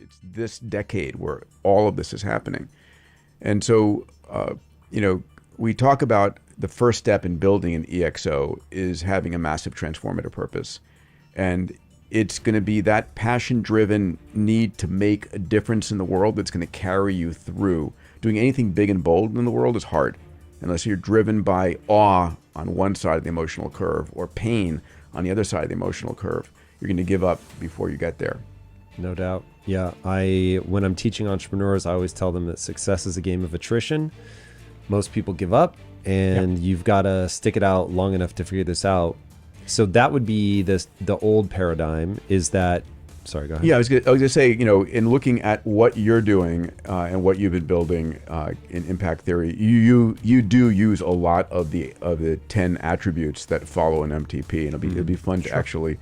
it's this decade where all of this is happening. And so, we talk about the first step in building an EXO is having a massive transformative purpose. And it's going to be that passion-driven need to make a difference in the world that's going to carry you through. Doing anything big and bold in the world is hard, unless you're driven by awe on one side of the emotional curve or pain on the other side of the emotional curve. You're going to give up before you get there. No doubt. Yeah. When I'm teaching entrepreneurs, I always tell them that success is a game of attrition. Most people give up, and you've got to stick it out long enough to figure this out. So that would be the old paradigm is that, sorry, go ahead. Yeah, I was going to say, in looking at what you're doing and what you've been building in impact theory, you do use a lot of the 10 attributes that follow an MTP, and it'll be fun to actually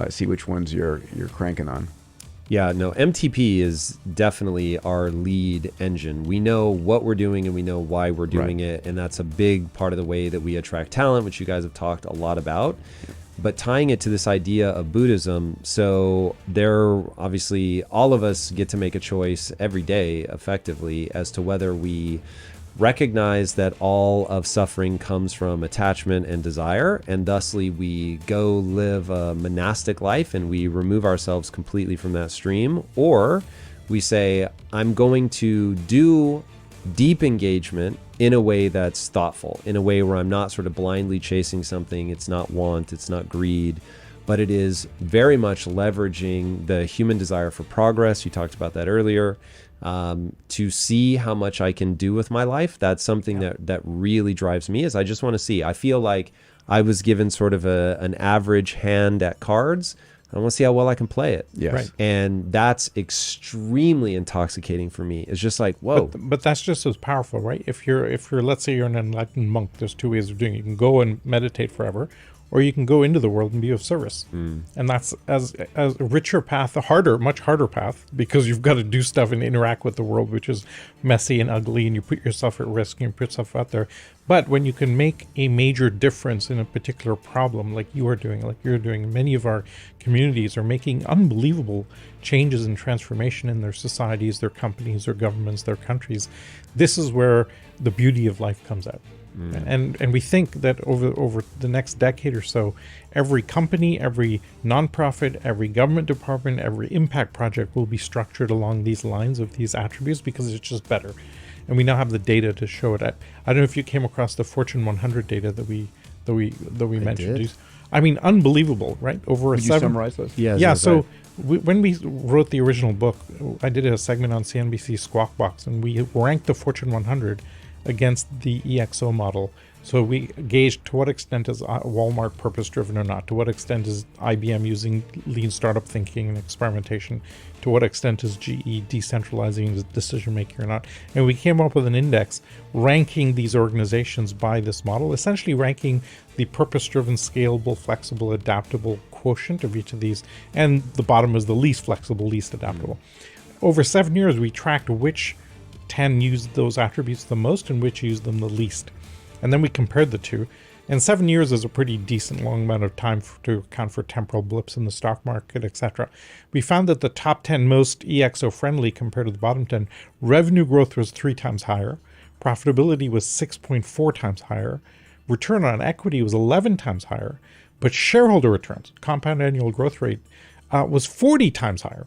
see which ones you're cranking on. Yeah, no, MTP is definitely our lead engine. We know what we're doing and we know why we're doing it. And that's a big part of the way that we attract talent, which you guys have talked a lot about. Yeah. But tying it to this idea of Buddhism, so obviously all of us get to make a choice every day effectively as to whether we recognize that all of suffering comes from attachment and desire, and thusly we go live a monastic life and we remove ourselves completely from that stream, or we say, I'm going to do deep engagement in a way that's thoughtful, in a way where I'm not sort of blindly chasing something. It's not want, it's not greed, but it is very much leveraging the human desire for progress. You talked about that earlier. To see how much I can do with my life. That's something that really drives me, is I just want to see. I feel like I was given sort of an average hand at cards. I want to see how well I can play it. Yes. Right. And that's extremely intoxicating for me. It's just like, whoa. But that's just as powerful, right? If you're let's say you're an enlightened monk, there's two ways of doing it. You can go and meditate forever, or you can go into the world and be of service. And that's as a richer path, much harder path, because you've got to do stuff and interact with the world, which is messy and ugly, and you put yourself at risk and you put yourself out there. But when you can make a major difference in a particular problem, like you're doing, many of our communities are making unbelievable changes and transformation in their societies, their companies, their governments, their countries. This is where the beauty of life comes out. And we think that over the next decade or so, every company, every nonprofit, every government department, every impact project will be structured along these lines of these attributes, because it's just better. And we now have the data to show it. I don't know if you came across the Fortune 100 data that we mentioned. Did. I mean, unbelievable, right? Could you summarize those? Yeah. So when we wrote the original book, I did a segment on CNBC Squawk Box, and we ranked the Fortune 100 against the EXO model. So we gauged to what extent is Walmart purpose-driven or not, to what extent is IBM using lean startup thinking and experimentation, to what extent is GE decentralizing decision-making or not. And we came up with an index ranking these organizations by this model, essentially ranking the purpose-driven, scalable, flexible, adaptable quotient of each of these, and the bottom is the least flexible, least adaptable. Over 7 years, we tracked which 10 used those attributes the most and which used them the least. And then we compared the two. And 7 years is a pretty decent long amount of time to account for temporal blips in the stock market, etc. We found that the top 10 most EXO friendly compared to the bottom 10, revenue growth was 3 times higher, profitability was 6.4 times higher, return on equity was 11 times higher, but shareholder returns, compound annual growth rate, was 40 times higher.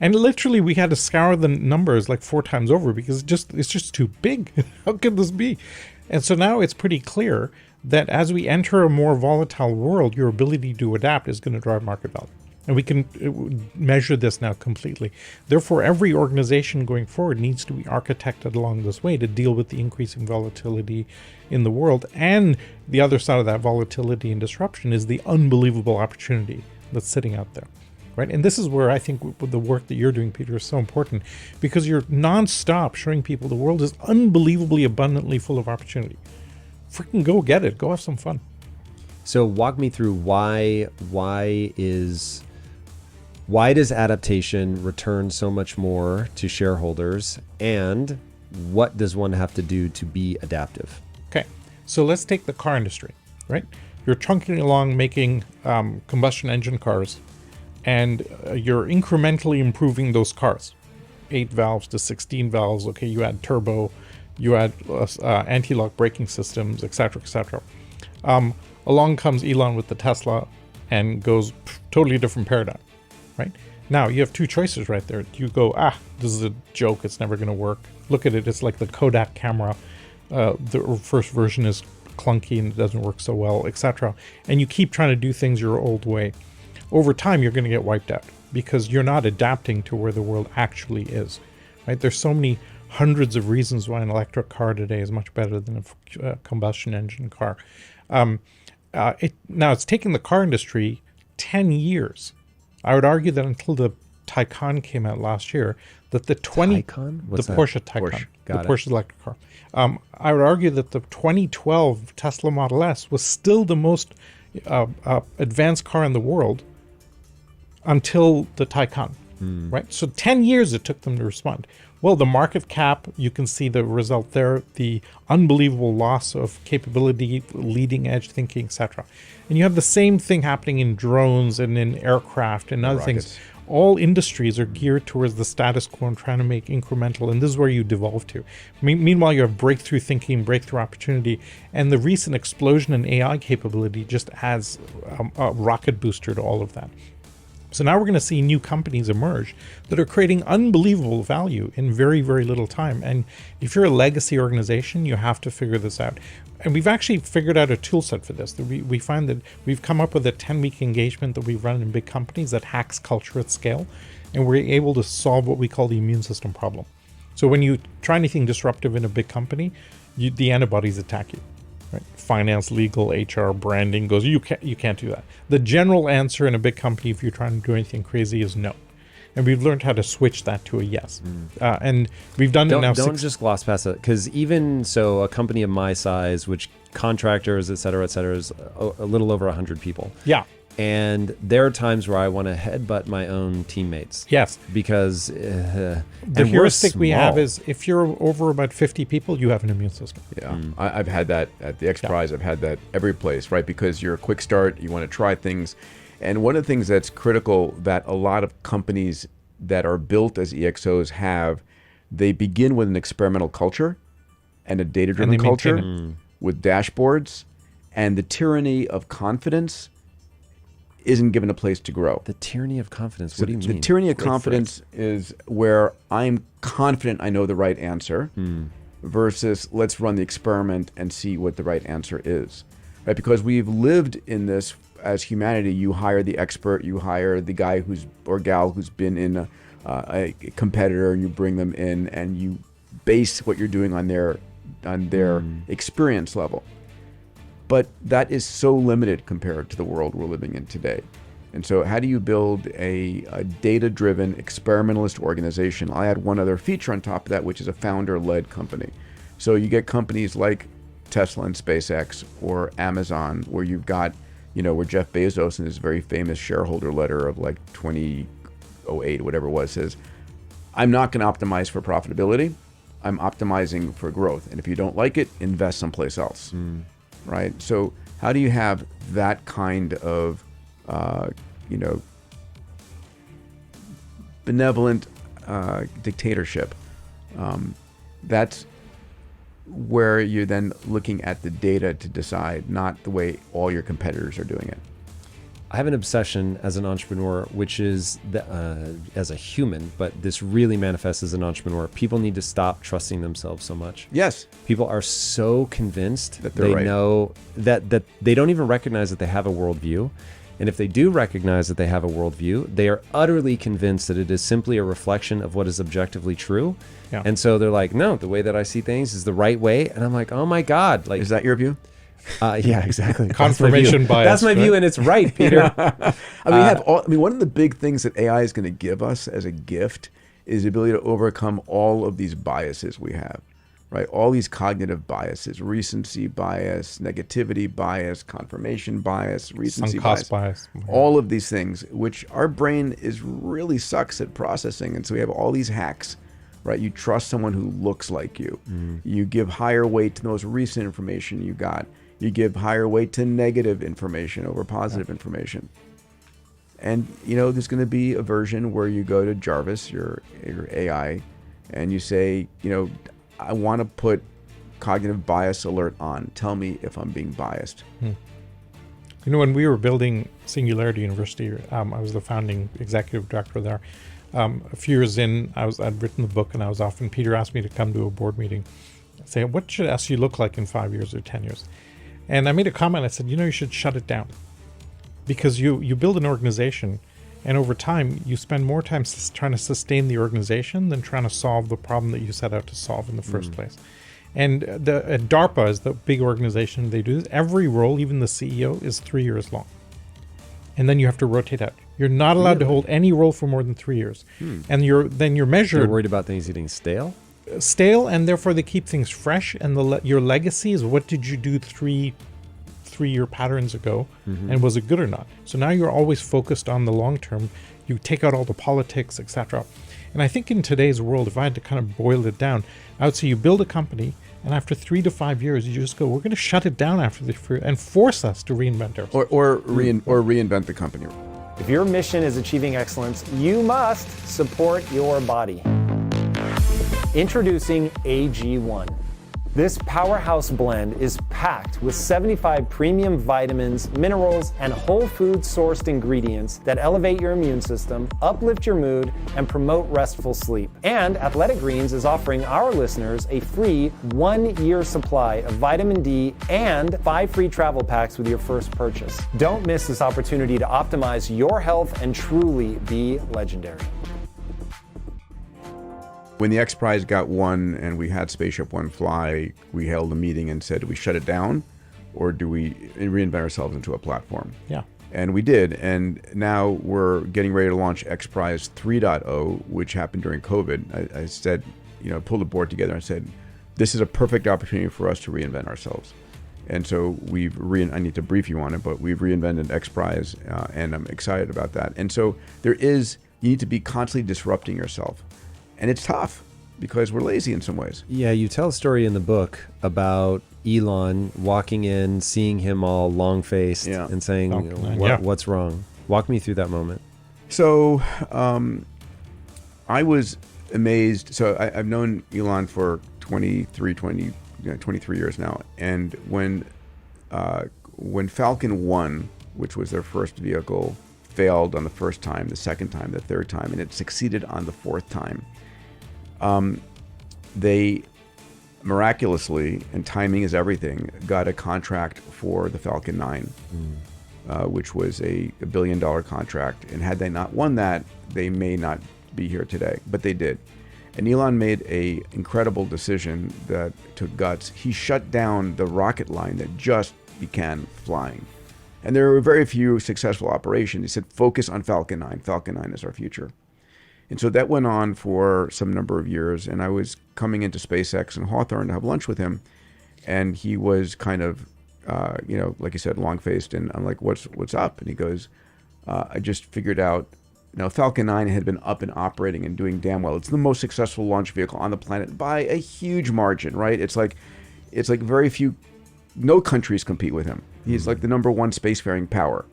And literally, we had to scour the numbers like 4 times over, because it's just too big. How could this be? And so now it's pretty clear that as we enter a more volatile world, your ability to adapt is going to drive market value. And we can measure this now completely. Therefore, every organization going forward needs to be architected along this way to deal with the increasing volatility in the world. And the other side of that volatility and disruption is the unbelievable opportunity that's sitting out there. Right? And this is where I think the work that you're doing, Peter, is so important, because you're nonstop showing people the world is unbelievably abundantly full of opportunity. Freaking go get it. Go have some fun. So walk me through why does adaptation return so much more to shareholders, and what does one have to do to be adaptive? Okay, so let's take the car industry, right? You're chunking along making combustion engine cars, and you're incrementally improving those cars, 8 valves to 16 valves. Okay, you add turbo, you add anti-lock braking systems, etc., etc. Along comes Elon with the Tesla and goes totally different paradigm, right? Now you have two choices right there. You go, this is a joke, it's never going to work. Look at it, it's like the Kodak camera. The first version is clunky and it doesn't work so well, etc. And you keep trying to do things your old way. Over time, you're going to get wiped out because you're not adapting to where the world actually is, right? There's so many hundreds of reasons why an electric car today is much better than a combustion engine car. Now, it's taken the car industry 10 years. I would argue that until the Taycan came out last year, that the Porsche Taycan, Porsche electric car. I would argue that the 2012 Tesla Model S was still the most advanced car in the world until the Taycan, right? So 10 years it took them to respond. Well, the market cap, you can see the result there, the unbelievable loss of capability, leading edge thinking, etc. And you have the same thing happening in drones and in aircraft and other things. All industries are geared towards the status quo and trying to make incremental, and this is where you devolve to. Meanwhile, you have breakthrough thinking, breakthrough opportunity, and the recent explosion in AI capability just adds a rocket booster to all of that. So now we're going to see new companies emerge that are creating unbelievable value in very, very little time. And if you're a legacy organization, you have to figure this out. And we've actually figured out a tool set for this. We find that we've come up with a 10-week engagement that we run in big companies that hacks culture at scale. And we're able to solve what we call the immune system problem. So when you try anything disruptive in a big company, the antibodies attack you. Right? Finance, legal, HR, branding goes, you can't do that. The general answer in a big company, if you're trying to do anything crazy, is no. And we've learned how to switch that to a yes. And we've done it now. Don't just gloss past it, because even so, a company of my size, which contractors, et cetera, is a little over 100 people. Yeah. And there are times where I want to headbutt my own teammates. Yes. Because the heuristic we have is if you're over about 50 people, you have an immune system. Yeah. I've had that at the X Prize. I've had that every place, right? Because you're a quick start, you want to try things. And one of the things that's critical that a lot of companies that are built as EXOs have, they begin with an experimental culture and a data-driven culture with dashboards, and the tyranny of confidence isn't given a place to grow. The tyranny of confidence, what do you mean? The tyranny of confidence is where I'm confident I know the right answer versus let's run the experiment and see what the right answer is. Right? Because we've lived in this as humanity. You hire the expert, you hire the guy or gal who's been in a competitor, and you bring them in and you base what you're doing on their experience level. But that is so limited compared to the world we're living in today. And so how do you build a data-driven experimentalist organization? I add one other feature on top of that, which is a founder-led company. So you get companies like Tesla and SpaceX or Amazon, where you've got, where Jeff Bezos in his very famous shareholder letter of like 2008, whatever it was, says, I'm not going to optimize for profitability. I'm optimizing for growth. And if you don't like it, invest someplace else. Right? So how do you have that kind of, benevolent dictatorship? That's where you're then looking at the data to decide, not the way all your competitors are doing it. I have an obsession as an entrepreneur, which is as a human, but this really manifests as an entrepreneur. People need to stop trusting themselves so much. Yes. People are so convinced that they know that they don't even recognize that they have a worldview. And if they do recognize that they have a worldview, they are utterly convinced that it is simply a reflection of what is objectively true. Yeah. And so they're like, no, the way that I see things is the right way. And I'm like, oh my God. Like, is that your view? Yeah, exactly. Confirmation bias. That's my view, and it's right, Peter. One of the big things that AI is going to give us as a gift is the ability to overcome all of these biases we have, right? All these cognitive biases: recency bias, negativity bias, confirmation bias, recency bias. All of these things, which our brain really sucks at processing, and so we have all these hacks. Right? You trust someone who looks like you. You give higher weight to the most recent information you got. You give higher weight to negative information over positive information. And there's going to be a version where you go to Jarvis, your AI, and you say, I want to put cognitive bias alert on. Tell me if I'm being biased. When we were building Singularity University, I was the founding executive director there. A few years in, I'd written the book, and I was off, and Peter asked me to come to a board meeting, say, what should SU look like in 5 years or 10 years? And I made a comment. I said, you should shut it down. Because you build an organization, and over time, you spend more time trying to sustain the organization than trying to solve the problem that you set out to solve in the first place. And DARPA is the big organization. They do this. Every role, even the CEO, is 3 years long. And then you have to rotate out. You're not allowed to hold any role for more than 3 years. And you're measured. You're worried about things getting stale? Stale, and therefore they keep things fresh. And your legacy is, what did you do three-year patterns ago, and was it good or not? So now you're always focused on the long term. You take out all the politics, etc. And I think in today's world, if I had to kind of boil it down, I would say you build a company, and after 3 to 5 years, you just go, we're going to shut it down and force us to reinvent ourselves. Or reinvent the company. If your mission is achieving excellence, you must support your body. Introducing AG1. This powerhouse blend is packed with 75 premium vitamins, minerals, and whole food sourced ingredients that elevate your immune system, uplift your mood, and promote restful sleep. And Athletic Greens is offering our listeners a free 1-year supply of vitamin D and 5 free travel packs with your first purchase. Don't miss this opportunity to optimize your health and truly be legendary. When the X Prize got won and we had Spaceship One fly, we held a meeting and said, do we shut it down, or do we reinvent ourselves into a platform? Yeah. And we did. And now we're getting ready to launch X Prize 3.0, which happened during COVID. I said, pulled the board together and said, this is a perfect opportunity for us to reinvent ourselves. And so I need to brief you on it, but we've reinvented X Prize, and I'm excited about that. And so you need to be constantly disrupting yourself. And it's tough because we're lazy in some ways. Yeah, you tell a story in the book about Elon walking in, seeing him all long-faced, and saying, what's wrong? Walk me through that moment. So I was amazed. So I've known Elon for 23 years now. And when Falcon 1, which was their first vehicle, failed on the first time, the second time, the third time, and it succeeded on the fourth time, they miraculously, and timing is everything, got a contract for the Falcon 9, which was a $1 billion contract. And had they not won that, they may not be here today, but they did. And Elon made an incredible decision that took guts. He shut down the rocket line that just began flying. And there were very few successful operations. He said, focus on Falcon 9. Falcon 9 is our future. And so that went on for some number of years. And I was coming into SpaceX and Hawthorne to have lunch with him. And he was kind of, like you said, long-faced. And I'm like, what's up? And he goes, I just figured out, Falcon 9 had been up and operating and doing damn well. It's the most successful launch vehicle on the planet by a huge margin, right? It's like very few, no countries compete with him. He's like the number one spacefaring power.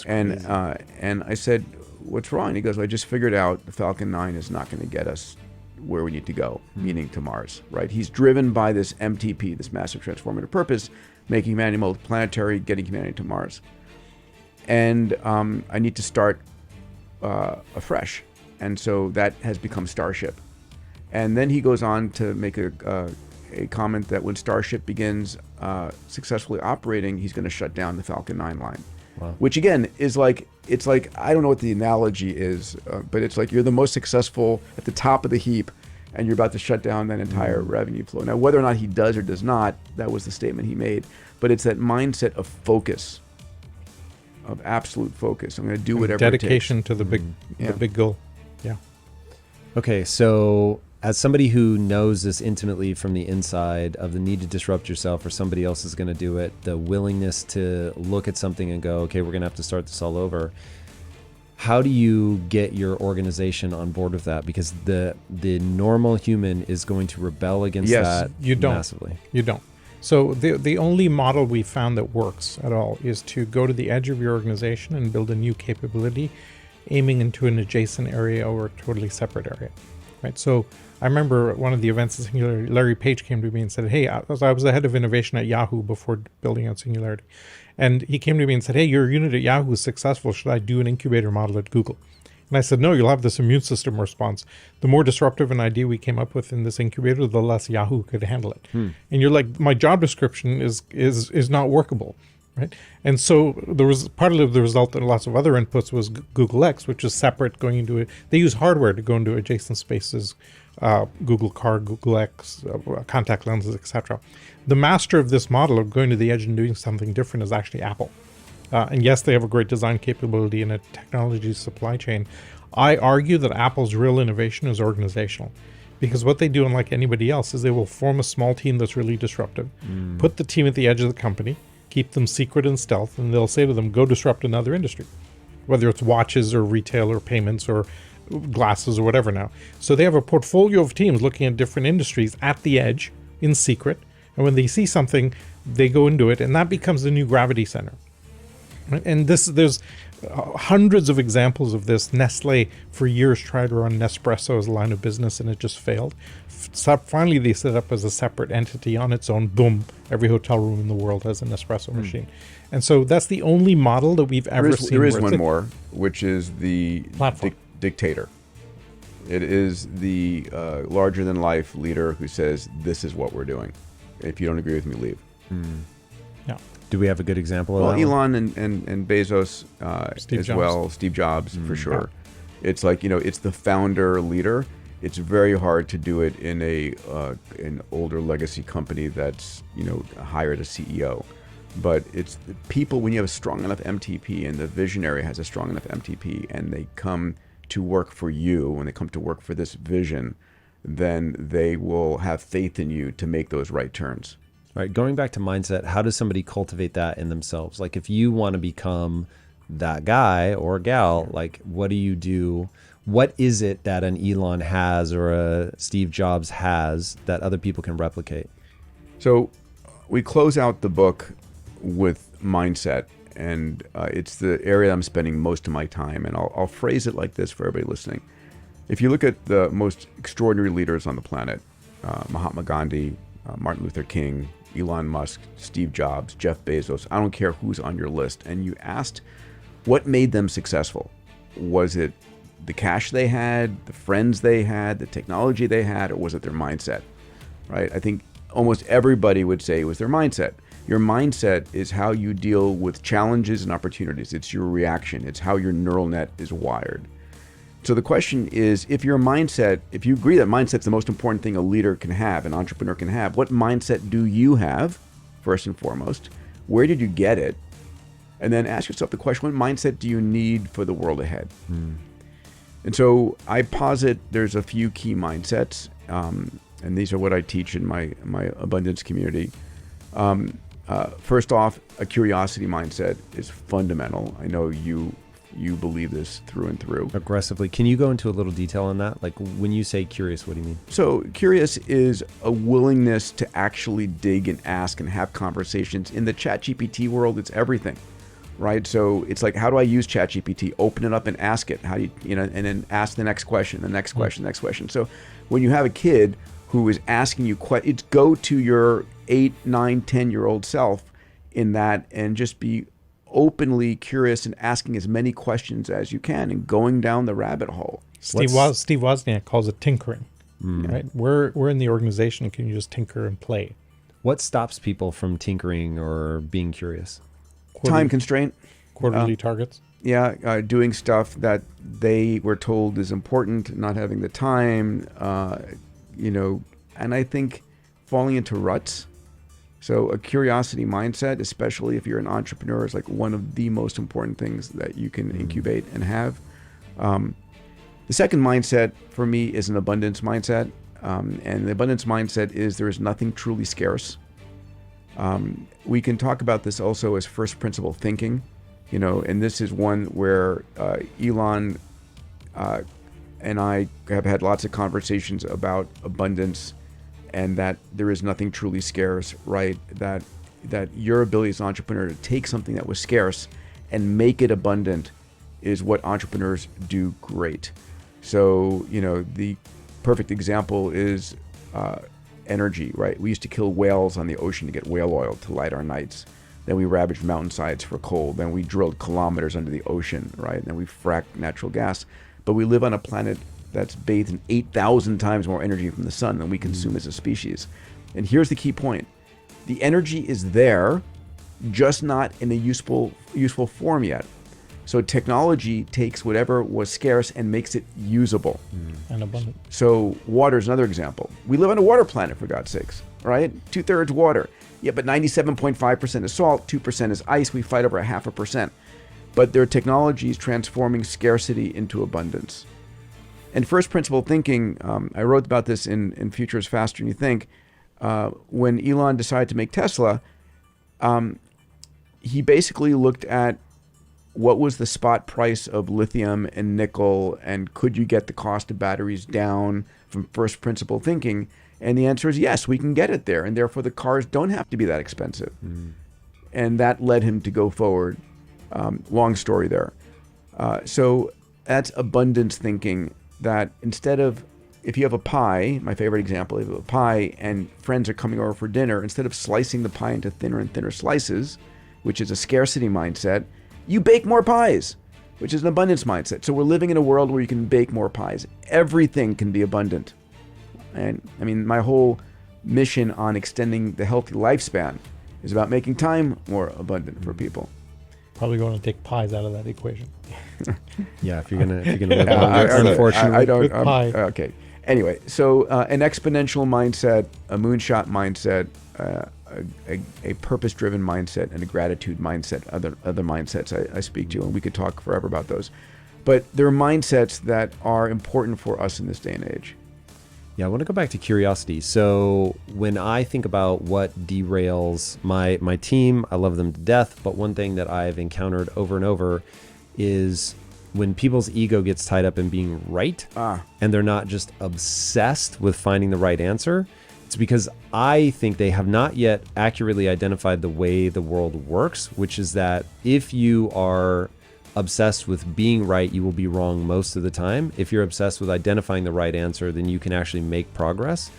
And I said, what's wrong? And he goes, well, I just figured out the Falcon 9 is not going to get us where we need to go, meaning to Mars, right? He's driven by this MTP, this massive transformative purpose, making humanity multiplanetary, getting humanity to Mars. And I need to start afresh. And so that has become Starship. And then he goes on to make a comment that when Starship begins successfully operating, he's going to shut down the Falcon 9 line. Wow. Which again is like, it's like, I don't know what the analogy is, but it's like you're the most successful at the top of the heap and you're about to shut down that entire revenue flow. Now, whether or not he does or does not, that was the statement he made, but it's that mindset of focus, of absolute focus. I'm going to do whatever dedication it takes. To the big goal. Yeah. Okay, so as somebody who knows this intimately from the inside of the need to disrupt yourself or somebody else is going to do it, the willingness to look at something and go, okay, we're going to have to start this all over. How do you get your organization on board with that? Because the normal human is going to rebel against that you don't. massively. You don't. So the only model we found that works at all is to go to the edge of your organization and build a new capability, aiming into an adjacent area or a totally separate area, right? So I remember at one of the events at Singularity, Larry Page came to me and said, hey, I was the head of innovation at Yahoo before building out Singularity. And he came to me and said, hey, your unit at Yahoo is successful. Should I do an incubator model at Google? And I said, no, you'll have this immune system response. The more disruptive an idea we came up with in this incubator, the less Yahoo could handle it. And you're like, my job description is not workable, right? And so there was part of the result and lots of other inputs was Google X, which is separate going into it. They use hardware to go into adjacent spaces, Google Car, Google X, contact lenses, etc. The master of this model of going to the edge and doing something different is actually Apple. And yes, they have a great design capability and a technology supply chain. I argue that Apple's real innovation is organizational, because what they do, unlike anybody else, is they will form a small team that's really disruptive, put the team at the edge of the company, keep them secret and stealth, and they'll say to them, go disrupt another industry, whether it's watches or retail or payments or glasses or whatever now. So they have a portfolio of teams looking at different industries at the edge in secret. And when they see something, they go into it, and that becomes the new gravity center. And there's hundreds of examples of this. Nestle for years tried to run Nespresso as a line of business, and it just failed. Finally, they set up as a separate entity on its own. Boom! Every hotel room in the world has an Nespresso machine. And so that's the only model that we've ever seen. There is one more, which is the dictator. It is the larger-than-life leader who says, this is what we're doing. If you don't agree with me, leave. Yeah. Do we have a good example of that? Well, Elon and Bezos Steve as Jobs. well, Steve Jobs for sure. It's like, it's the founder leader. It's very hard to do it in an older legacy company that's hired a CEO. But it's the people, when you have a strong enough MTP and the visionary has a strong enough MTP and they come to work for you, when they come to work for this vision, then they will have faith in you to make those right turns. All right, going back to mindset, how does somebody cultivate that in themselves? Like if you want to become that guy or gal, like what do you do? What is it that an Elon has or a Steve Jobs has that other people can replicate? So we close out the book with mindset, and it's the area I'm spending most of my time. And I'll phrase it like this for everybody listening. If you look at the most extraordinary leaders on the planet, Mahatma Gandhi, Martin Luther King, Elon Musk, Steve Jobs, Jeff Bezos, I don't care who's on your list, and you asked what made them successful. Was it the cash they had, the friends they had, the technology they had, or was it their mindset? Right? I think almost everybody would say it was their mindset. Your mindset is how you deal with challenges and opportunities. It's your reaction. It's how your neural net is wired. So the question is, if your mindset, if you agree that mindset's the most important thing a leader can have, an entrepreneur can have, what mindset do you have, first and foremost? Where did you get it? And then ask yourself the question, what mindset do you need for the world ahead? And so I posit there's a few key mindsets, and these are what I teach in my abundance community. First off, a curiosity mindset is fundamental. I know you believe this through and through. Aggressively. Can you go into a little detail on that? Like when you say curious, what do you mean? So curious is a willingness to actually dig and ask and have conversations. In the ChatGPT world, it's everything, right? So it's like, how do I use ChatGPT? Open it up and ask it. How do you and then ask the next question, the next question, next question. So when you have a kid who is asking you questions, go to your 8, 9, 10-year-old self in that and just be openly curious and asking as many questions as you can and going down the rabbit hole. Steve Wozniak calls it tinkering, right? We're in the organization. Can you just tinker and play? What stops people from tinkering or being curious? Time constraint. Quarterly targets. Yeah, doing stuff that they were told is important, not having the time, and I think falling into ruts. So a curiosity mindset, especially if you're an entrepreneur, is like one of the most important things that you can incubate and have. The second mindset for me is an abundance mindset. And the abundance mindset is there is nothing truly scarce. We can talk about this also as first principle thinking, and this is one where Elon and I have had lots of conversations about abundance and that there is nothing truly scarce, right? That your ability as an entrepreneur to take something that was scarce and make it abundant is what entrepreneurs do great. So, the perfect example is energy, right? We used to kill whales on the ocean to get whale oil to light our nights. Then we ravaged mountainsides for coal. Then we drilled kilometers under the ocean, right? Then we fracked natural gas. But we live on a planet that's bathed in 8,000 times more energy from the sun than we consume as a species. And here's the key point. The energy is there, just not in a useful form yet. So technology takes whatever was scarce and makes it usable. And abundant. So water is another example. We live on a water planet, for God's sakes, right? 2/3 water. Yeah, but 97.5% is salt, 2% is ice. We fight over 0.5%. But there are technologies transforming scarcity into abundance. And first principle thinking, I wrote about this in Future is Faster Than You Think. When Elon decided to make Tesla, he basically looked at what was the spot price of lithium and nickel, and could you get the cost of batteries down from first principle thinking? And the answer is yes, we can get it there, and therefore the cars don't have to be that expensive. And that led him to go forward. Long story there. So that's abundance thinking, that instead of, if you have a pie, my favorite example, if you have a pie and friends are coming over for dinner, instead of slicing the pie into thinner and thinner slices, which is a scarcity mindset, you bake more pies, which is an abundance mindset. So we're living in a world where you can bake more pies. Everything can be abundant. And I mean, my whole mission on extending the healthy lifespan is about making time more abundant for people. Probably going to take pies out of that equation. Yeah, if you're gonna live longer, unfortunately. I don't. With pie. Okay. Anyway, so an exponential mindset, a moonshot mindset, a purpose-driven mindset, and a gratitude mindset. Other mindsets I speak to, and we could talk forever about those. But there are mindsets that are important for us in this day and age. Yeah, I want to go back to curiosity. So when I think about what derails my team, I love them to death, but one thing that I've encountered over and over is when people's ego gets tied up in being right, and they're not just obsessed with finding the right answer. It's because I think they have not yet accurately identified the way the world works, which is that if you are obsessed with being right, you will be wrong most of the time. If you're obsessed with identifying the right answer, then you can actually make progress.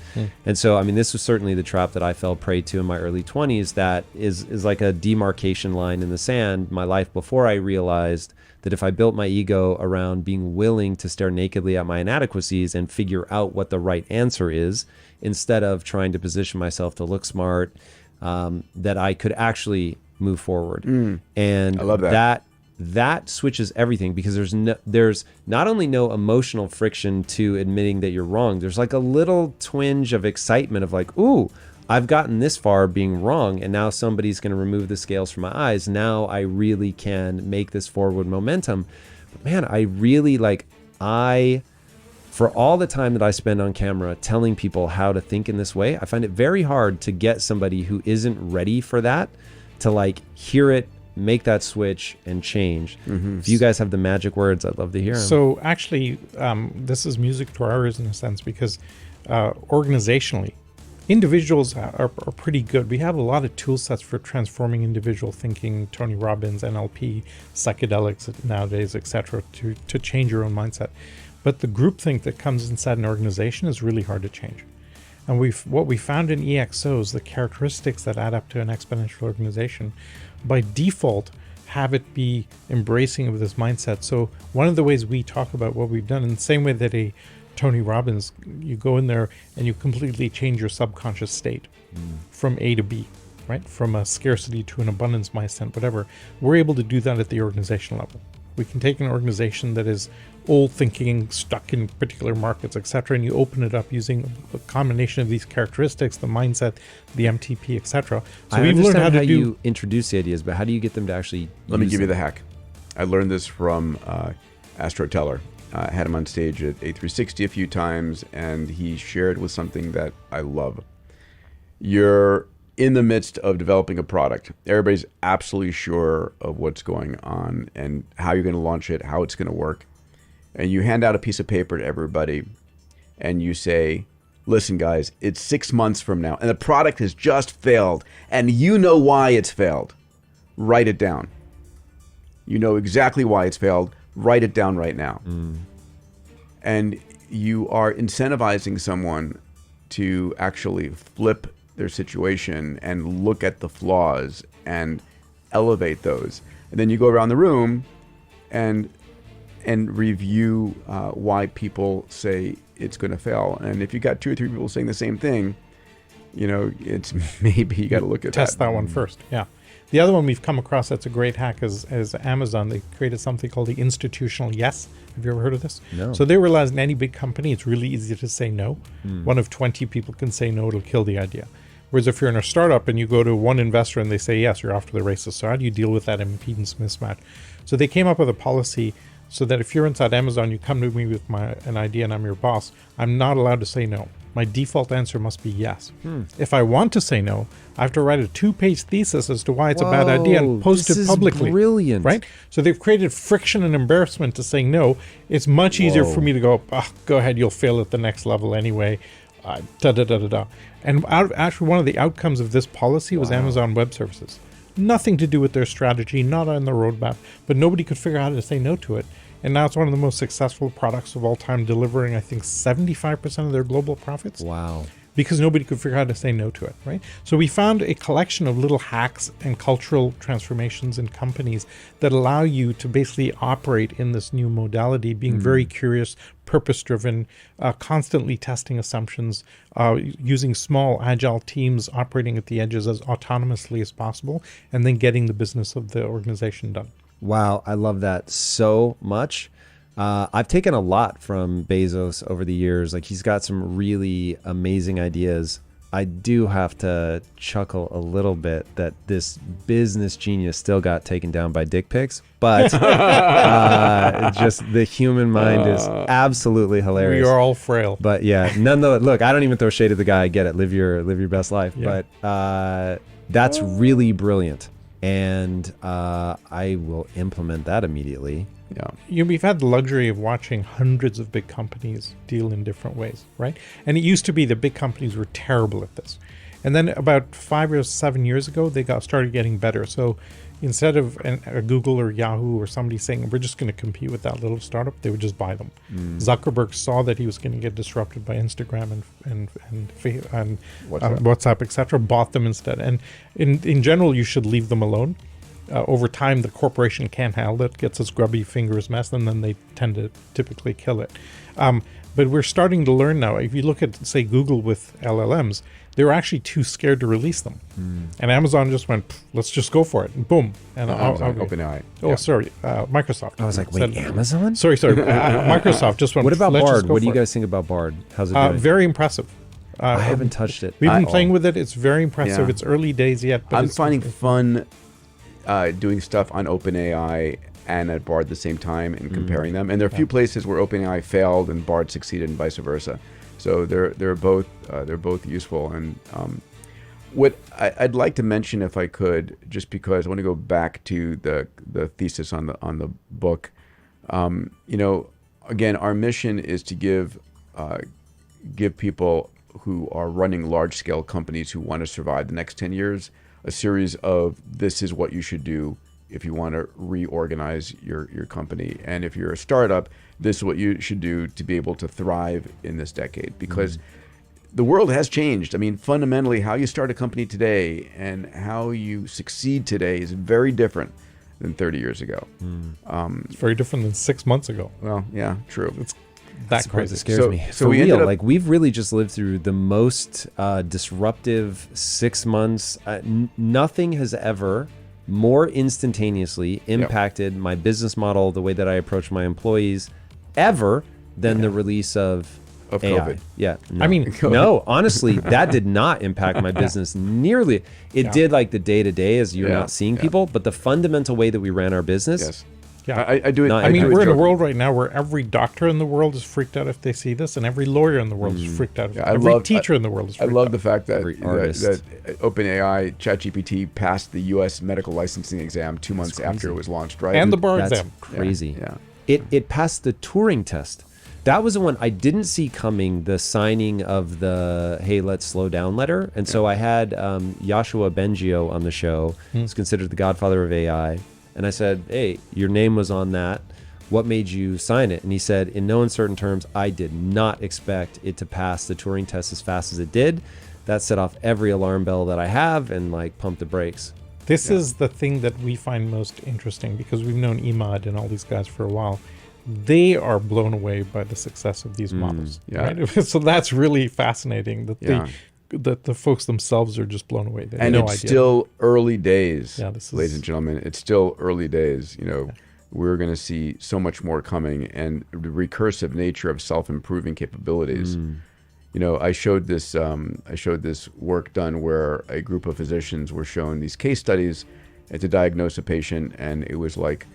And so, I mean, this was certainly the trap that I fell prey to in my early 20s. That is like a demarcation line in the sand. My life before, I realized that if I built my ego around being willing to stare nakedly at my inadequacies and figure out what the right answer is, instead of trying to position myself to look smart, that I could actually move forward. And I love that. That switches everything, because there's not only no emotional friction to admitting that you're wrong, there's like a little twinge of excitement of like, ooh, I've gotten this far being wrong, and now somebody's going to remove the scales from my eyes. Now I really can make this forward momentum. But man, I really for all the time that I spend on camera telling people how to think in this way, I find it very hard to get somebody who isn't ready for that to like hear it, make that switch, and change. If you guys have the magic words, I'd love to hear them. So actually, this is music to our ears in a sense, because organizationally, individuals are pretty good. We have a lot of tool sets for transforming individual thinking, Tony Robbins, NLP, psychedelics nowadays, etc., to change your own mindset. But the groupthink that comes inside an organization is really hard to change. And what we found in EXOs, the characteristics that add up to an exponential organization, by default, have it be embracing of this mindset. So one of the ways we talk about what we've done, in the same way that a Tony Robbins, you go in there and you completely change your subconscious state from A to B, right? From a scarcity to an abundance mindset, whatever. We're able to do that at the organization level. We can take an organization that is old thinking, stuck in particular markets, etc., and you open it up using a combination of these characteristics, the mindset, the MTP, etc. So we've learned how to do. You introduce the ideas, but how do you get them to actually? Let me give you the hack. I learned this from Astro Teller. I had him on stage at A360 a few times, and he shared with something that I love. You're in the midst of developing a product. Everybody's absolutely sure of what's going on and how you're going to launch it, how it's going to work. And you hand out a piece of paper to everybody, and you say, listen, guys, it's 6 months from now, and the product has just failed, and you know why it's failed. Write it down. You know exactly why it's failed. Write it down right now. And you are incentivizing someone to actually flip their situation and look at the flaws and elevate those. And then you go around the room and review why people say it's going to fail. And if you got 2 or 3 people saying the same thing, you know, it's maybe you got to look at test that one first. Yeah. The other one we've come across that's a great hack is Amazon. They created something called the institutional yes. Have you ever heard of this? No. So they realized in any big company, it's really easy to say no. One of 20 people can say no, it'll kill the idea. Whereas if you're in a startup and you go to one investor and they say yes, you're off to the races. So how do you deal with that impedance mismatch? So they came up with a policy so that if you're inside Amazon, you come to me with an idea and I'm your boss, I'm not allowed to say no. My default answer must be yes. If I want to say no, I have to write a 2-page thesis as to why it's a bad idea and post it publicly. Brilliant. Right? So they've created friction and embarrassment to saying no. It's much easier for me to go, go ahead, you'll fail at the next level anyway. And actually, one of the outcomes of this policy was Amazon Web Services. Nothing to do with their strategy, not on the roadmap, but nobody could figure out how to say no to it. And now it's one of the most successful products of all time, delivering, I think, 75% of their global profits. Wow. Because nobody could figure out how to say no to it, right? So we found a collection of little hacks and cultural transformations in companies that allow you to basically operate in this new modality, being very curious, purpose-driven, constantly testing assumptions, using small, agile teams operating at the edges as autonomously as possible, and then getting the business of the organization done. Wow, I love that so much. I've taken a lot from Bezos over the years. Like, he's got some really amazing ideas. I do have to chuckle a little bit that this business genius still got taken down by dick pics, but just the human mind is absolutely hilarious. We are all frail. But yeah, nonetheless, look, I don't even throw shade at the guy. I get it. Live your best life. Yeah. But that's really brilliant. And I will implement that immediately. Yeah. We've had the luxury of watching hundreds of big companies deal in different ways, right? And it used to be the big companies were terrible at this. And then about 5 or 7 years ago, they started getting better. So instead of a Google or Yahoo or somebody saying, we're just going to compete with that little startup, they would just buy them. Zuckerberg saw that he was going to get disrupted by Instagram and WhatsApp, etc., bought them instead. And in general, you should leave them alone. Over time, the corporation can't handle it, gets its grubby fingers mess, and then they tend to typically kill it. But we're starting to learn now. If you look at, say, Google with LLMs, they were actually too scared to release them. And Amazon just went, let's just go for it. And boom. And OpenAI. Oh, sorry. Microsoft. I was like, wait, Amazon? Sorry. Microsoft just went, What about let's Bard? just go What do you for it. guys think about Bard? How's it doing? Very impressive. I haven't touched it. We've been playing with it. It's very impressive. Yeah. It's early days yet. But I'm it's finding fun doing stuff on OpenAI and at Bard at the same time and comparing them. And there are a few places where OpenAI failed and Bard succeeded, and vice versa. So they're both useful. And what I'd like to mention, if I could, just because I want to go back to the thesis on the book. Again, our mission is to give people who are running large scale companies who want to survive the next 10 years a series of, this is what you should do if you want to reorganize your company. And if you're a startup, this is what you should do to be able to thrive in this decade. Because the world has changed. I mean, fundamentally, how you start a company today and how you succeed today is very different than 30 years ago. It's very different than 6 months ago. Well, yeah, true. It's that crazy. It scares me. So For we ended real, up- like, we've really just lived through the most disruptive 6 months. Nothing has ever more instantaneously impacted my business model, the way that I approach my employees, ever than the release of AI. COVID. Yeah. No. I mean, no, honestly, that did not impact my business nearly. It did, like, the day-to-day as you're not seeing people, but the fundamental way that we ran our business. Yes. Yeah. I do it. No, I mean, do it we're in a joking. world right now where every doctor in the world is freaked out if they see this, and every lawyer in the world is freaked out. Yeah, Every teacher in the world is I freaked love out. the fact that Every artist. that OpenAI ChatGPT passed the U.S. medical licensing exam 2 months after it was launched, right? And the bar That's exam. crazy. Yeah. It passed the Turing test. That was the one I didn't see coming, the signing of the, hey, let's slow down letter. And so I had Yoshua Bengio on the show. He's considered the godfather of AI. And I said, hey, your name was on that. What made you sign it? And he said, in no uncertain terms, I did not expect it to pass the Turing test as fast as it did. That set off every alarm bell that I have and like pumped the brakes. This is the thing that we find most interesting, because we've known Emad and all these guys for a while. They are blown away by the success of these models. Right? So that's really fascinating that that the folks themselves are just blown away. They have and no it's idea. still early days, This ladies and gentlemen. It's still early days. You know, we're going to see so much more coming, and the recursive nature of self-improving capabilities. You know, I showed this work done where a group of physicians were shown these case studies to diagnose a patient, and it was like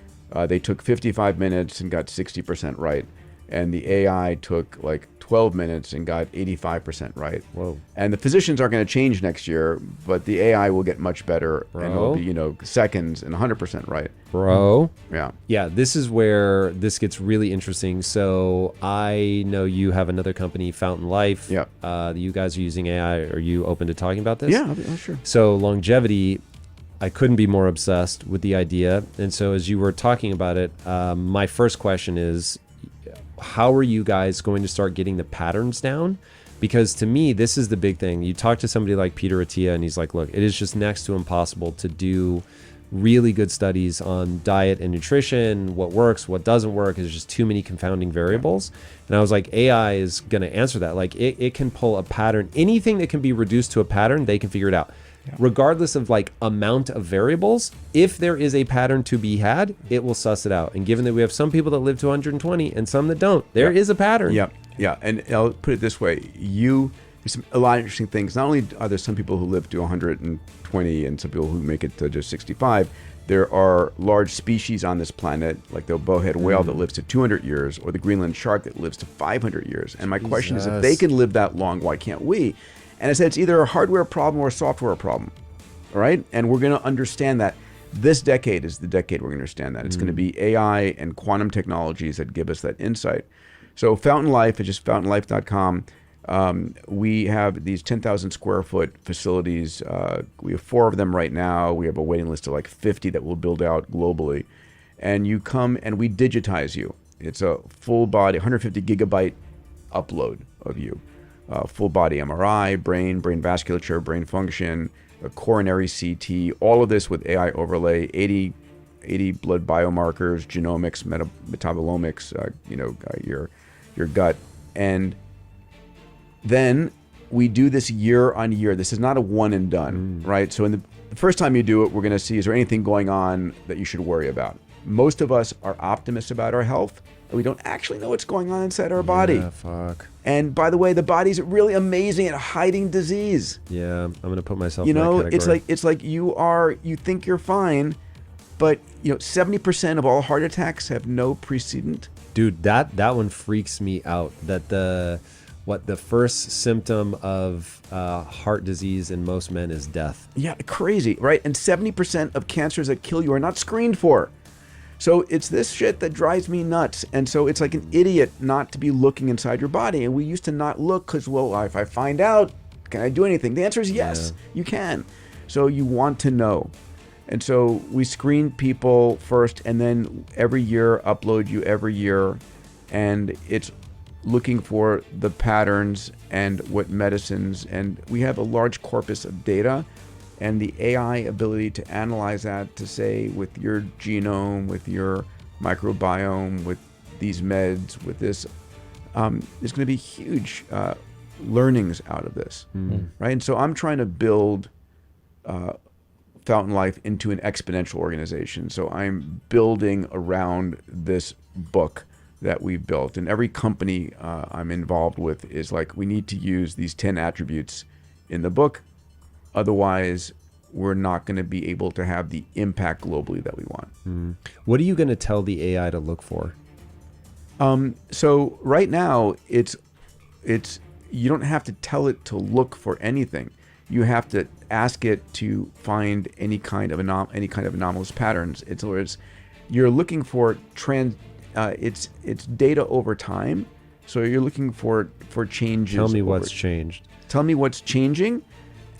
they took 55 minutes and got 60% right, and the AI took like 12 minutes and got 85% right. Whoa. And the physicians aren't going to change next year, but the AI will get much better, and it'll be, you know, seconds and 100% right. Bro. Yeah. Yeah, this is where this gets really interesting. So I know you have another company, Fountain Life. Yep. You guys are using AI. Are you open to talking about this? Yeah, sure. So longevity, I couldn't be more obsessed with the idea. And so as you were talking about it, my first question is, how are you guys going to start getting the patterns down? Because to me, this is the big thing. You talk to somebody like Peter Attia, and he's like, look, it is just next to impossible to do really good studies on diet and nutrition, what works, what doesn't work. There's just too many confounding variables. And I was like, AI is going to answer that. Like it can pull a pattern. Anything that can be reduced to a pattern, they can figure it out. Regardless of like amount of variables, if there is a pattern to be had, it will suss it out. And given that we have some people that live to 120 and some that don't, there is a pattern. Yeah. And I'll put it this way. There's a lot of interesting things. Not only are there some people who live to 120 and some people who make it to just 65, there are large species on this planet, like the bowhead whale that lives to 200 years, or the Greenland shark that lives to 500 years. And my question is, if they can live that long, why can't we? And I said, it's either a hardware problem or a software problem, all right? And we're going to understand that. This decade is the decade we're going to understand that. It's going to be AI and quantum technologies that give us that insight. So Fountain Life is just fountainlife.com. We have these 10,000 square foot facilities. We have 4 of them right now. We have a waiting list of like 50 that we'll build out globally. And you come and we digitize you. It's a full body, 150 gigabyte upload of you. Full body MRI, brain vasculature, brain function, a coronary CT, all of this with AI overlay, 80 blood biomarkers, genomics, metabolomics, your gut. And then we do this year on year. This is not a one and done, right? So in the first time you do it, we're going to see, is there anything going on that you should worry about? Most of us are optimists about our health, and we don't actually know what's going on inside our body. Yeah, fuck. And by the way, the body's really amazing at hiding disease. Yeah, I'm going to put myself You in that know, category. it's like you think you're fine, but 70% of all heart attacks have no precedent. Dude, that one freaks me out. That the first symptom of heart disease in most men is death. Yeah, crazy, right? And 70% of cancers that kill you are not screened for. So it's this shit that drives me nuts. And so it's like an idiot not to be looking inside your body. And we used to not look because, well, if I find out, can I do anything? The answer is yes, you can. So you want to know. And so we screen people first, and then every year upload you every year. And it's looking for the patterns and what medicines. And we have a large corpus of data. And the AI ability to analyze that, to say with your genome, with your microbiome, with these meds, with this, there's going to be huge learnings out of this, right? And so I'm trying to build Fountain Life into an exponential organization. So I'm building around this book that we've built. And every company I'm involved with is like, we need to use these 10 attributes in the book. Otherwise, we're not going to be able to have the impact globally that we want. What are you going to tell the AI to look for? So right now, it's you don't have to tell it to look for anything. You have to ask it to find any kind of anomalous patterns. You're looking for it's data over time. So you're looking for changes. Tell me what's changed. Tell me what's changing,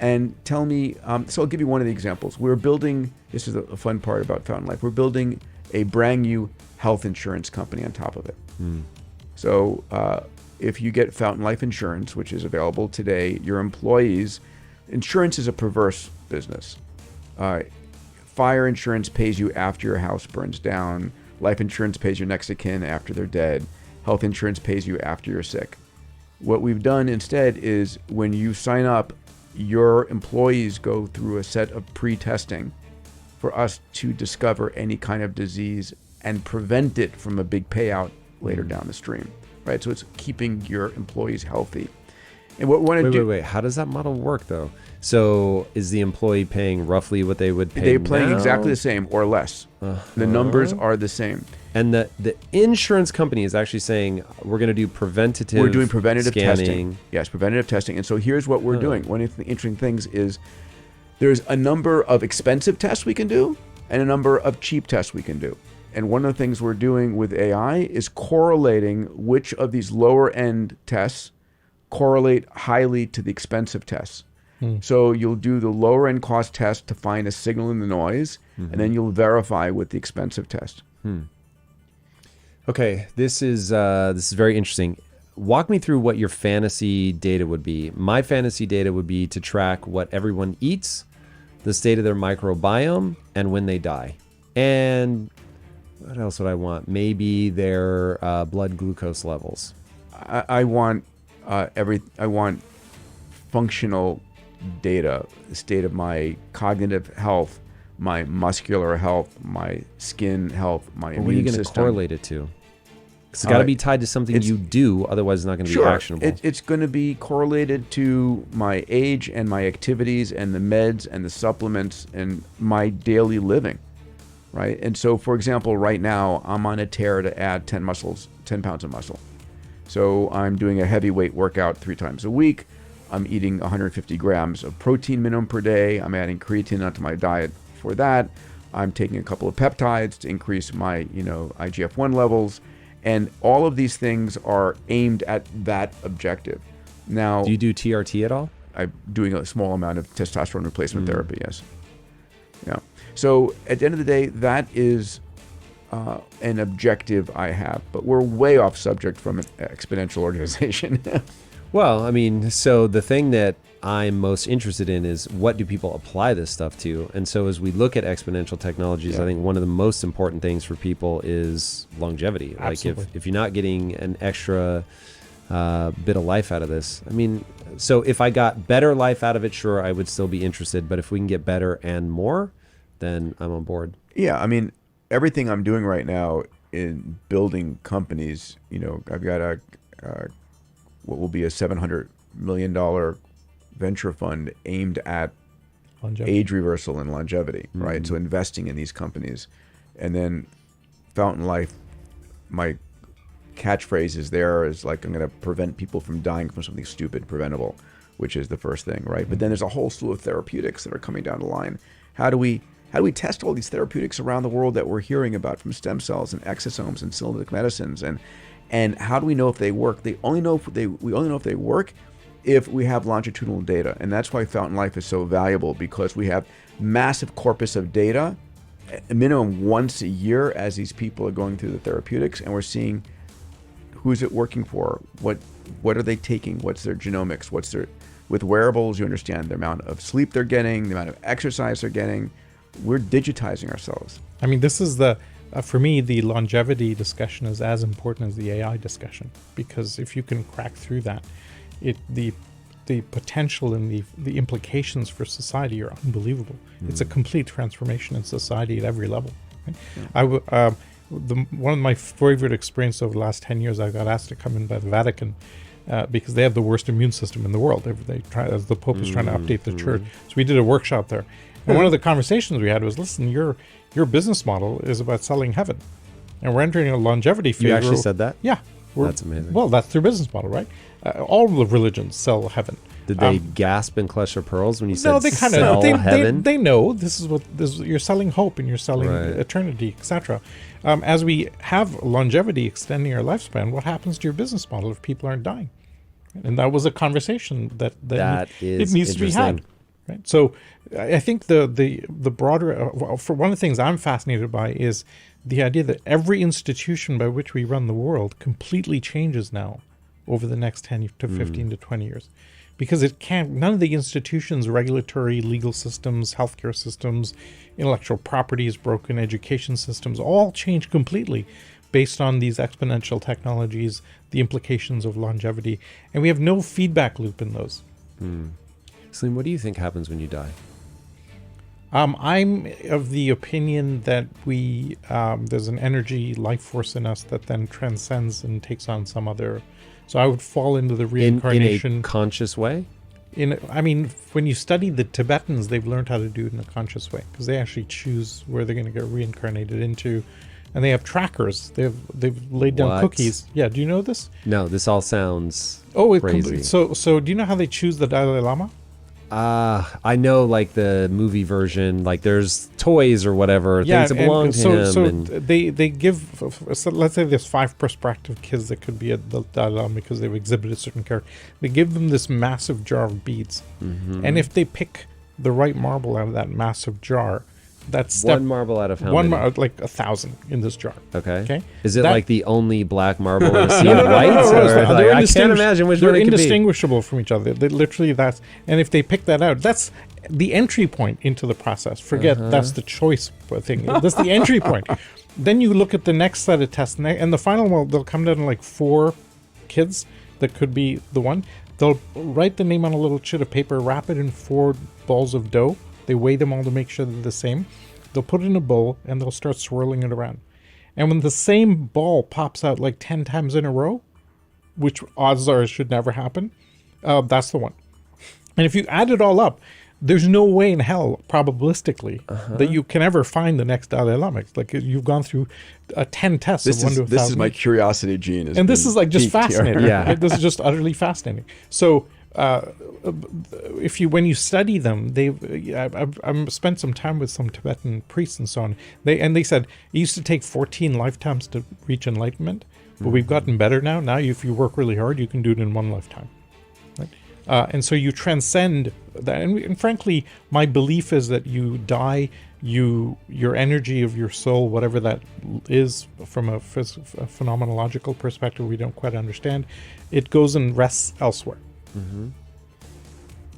and tell me. So I'll give you one of the examples. We're building. This is a fun part about Fountain Life. We're building a brand new health insurance company on top of it. So if you get Fountain Life insurance, which is available today, your employees, insurance is a perverse business. Fire insurance pays you after your house burns down. Life insurance pays your next of kin after they're dead. Health insurance pays you after you're sick. What we've done instead is when you sign up, your employees go through a set of pre-testing for us to discover any kind of disease and prevent it from a big payout later down the stream, right? So it's keeping your employees healthy. And what we want to do... Wait. How does that model work, though? So is the employee paying roughly what they would pay They're paying now? exactly the same or less. The numbers are the same. And the insurance company is actually saying, we're going to do preventative We're doing preventative scanning. testing. Yes, preventative testing. And so here's what we're doing. One of the interesting things is there's a number of expensive tests we can do and a number of cheap tests we can do. And one of the things we're doing with AI is correlating which of these lower end tests correlate highly to the expensive tests. So you'll do the lower end cost test to find a signal in the noise, and then you'll verify with the expensive test. Okay, this is very interesting. Walk me through what your fantasy data would be. My fantasy data would be to track what everyone eats, the state of their microbiome, and when they die. And what else would I want? Maybe their blood glucose levels. I want I want functional data, the state of my cognitive health, my muscular health, my skin health, my immune system. What are you going to correlate it to? Because it's got to be tied to something you do, otherwise it's not going to be actionable. It's going to be correlated to my age and my activities and the meds and the supplements and my daily living, right? And so, for example, right now I'm on a tear to add 10 pounds of muscle. So I'm doing a heavyweight workout 3 times a week. I'm eating 150 grams of protein minimum per day. I'm adding creatine onto my diet for that. I'm taking a couple of peptides to increase my, IGF-1 levels. And all of these things are aimed at that objective. Now, do you do TRT at all? I'm doing a small amount of testosterone replacement therapy, yes. Yeah. So at the end of the day, that is an objective I have. But we're way off subject from an exponential organization. Well, I mean, so the thing that I'm most interested in is what do people apply this stuff to? And so as we look at exponential technologies, I think one of the most important things for people is longevity. Absolutely. Like if you're not getting an extra bit of life out of this, I mean, so if I got better life out of it, sure, I would still be interested. But if we can get better and more, then I'm on board. Yeah, I mean, everything I'm doing right now in building companies, I've got a what will be a $700 million venture fund aimed at age reversal and longevity, right? So investing in these companies. And then Fountain Life, my catchphrase is like, I'm going to prevent people from dying from something stupid, preventable, which is the first thing, right? But then there's a whole slew of therapeutics that are coming down the line. How do we test all these therapeutics around the world that we're hearing about, from stem cells and exosomes and sinolytic medicines, and how do we know if they work? We only know if they work if we have longitudinal data. And that's why Fountain Life is so valuable, because we have massive corpus of data, a minimum once a year, as these people are going through the therapeutics, and we're seeing who's it working for, what are they taking, what's their genomics, with wearables, you understand the amount of sleep they're getting, the amount of exercise they're getting. We're digitizing ourselves. I mean, this is for me, the longevity discussion is as important as the AI discussion, because if you can crack through that, the potential and the implications for society are unbelievable. It's a complete transformation in society at every level. Right? One of my favorite experiences over the last 10 years, I got asked to come in by the Vatican because they have the worst immune system in the world. They try, as the Pope is trying to update the church. So we did a workshop there. And one of the conversations we had was, listen, your business model is about selling heaven. And we're entering a longevity phase. You actually said that? Yeah. That's amazing. Well, that's their business model, right? All the religions sell heaven. Did they gasp and clutch their pearls when you said No, they kind sell of heaven? they know this is what you're selling hope and you're selling Right. eternity, etc. As we have longevity extending our lifespan, what happens to your business model if people aren't dying? And that was a conversation that is it needs to be had. interesting. Right. So I think the broader for one of the things I'm fascinated by is the idea that every institution by which we run the world completely changes now over the next 10 to 15 to 20 years. Because none of the institutions, regulatory, legal systems, healthcare systems, intellectual property is broken, education systems, all change completely based on these exponential technologies, the implications of longevity. And we have no feedback loop in those. Salim, what do you think happens when you die? I'm of the opinion that there's an energy, life force in us that then transcends and takes on some other. So I would fall into the reincarnation. In a conscious way? When you study the Tibetans, they've learned how to do it in a conscious way because they actually choose where they're going to get reincarnated into, and they have trackers. They've laid down cookies. Yeah, do you know this? No, this all sounds crazy. So do you know how they choose the Dalai Lama? I know, like the movie version, like there's toys or whatever, things that belong to him. So they give, let's say there's 5 prospective kids that could be at the Dalai Lama because they've exhibited certain character. They give them this massive jar of beads. And if they pick the right marble out of that massive jar, that's one marble out of how many? Like 1,000 in this jar. Okay. Is it like the only black marble in a sea of whites? I can't imagine which one it could be. They're indistinguishable from each other. They literally, and if they pick that out, that's the entry point into the process. Forget that's the choice thing. That's the entry point. Then you look at the next set of tests, and the final one, they'll come down to like 4 kids that could be the one. They'll write the name on a little sheet of paper, wrap it in 4 balls of dough. They weigh them all to make sure they're the same. They'll put it in a bowl and they'll start swirling it around. And when the same ball pops out like 10 times in a row, which odds are it should never happen, that's the one. And if you add it all up, there's no way in hell, probabilistically, that you can ever find the next Dalai Lama. Like you've gone through 10 tests. This is my curiosity gene. And this is like just fascinating. Yeah. This is just utterly fascinating. So when you study them, I've spent some time with some Tibetan priests and so on. They said it used to take 14 lifetimes to reach enlightenment, but we've gotten better now. Now, if you work really hard, you can do it in 1 lifetime. Right? And so you transcend that. And frankly, my belief is that you die, your energy of your soul, whatever that is from a phenomenological perspective, we don't quite understand. It goes and rests elsewhere.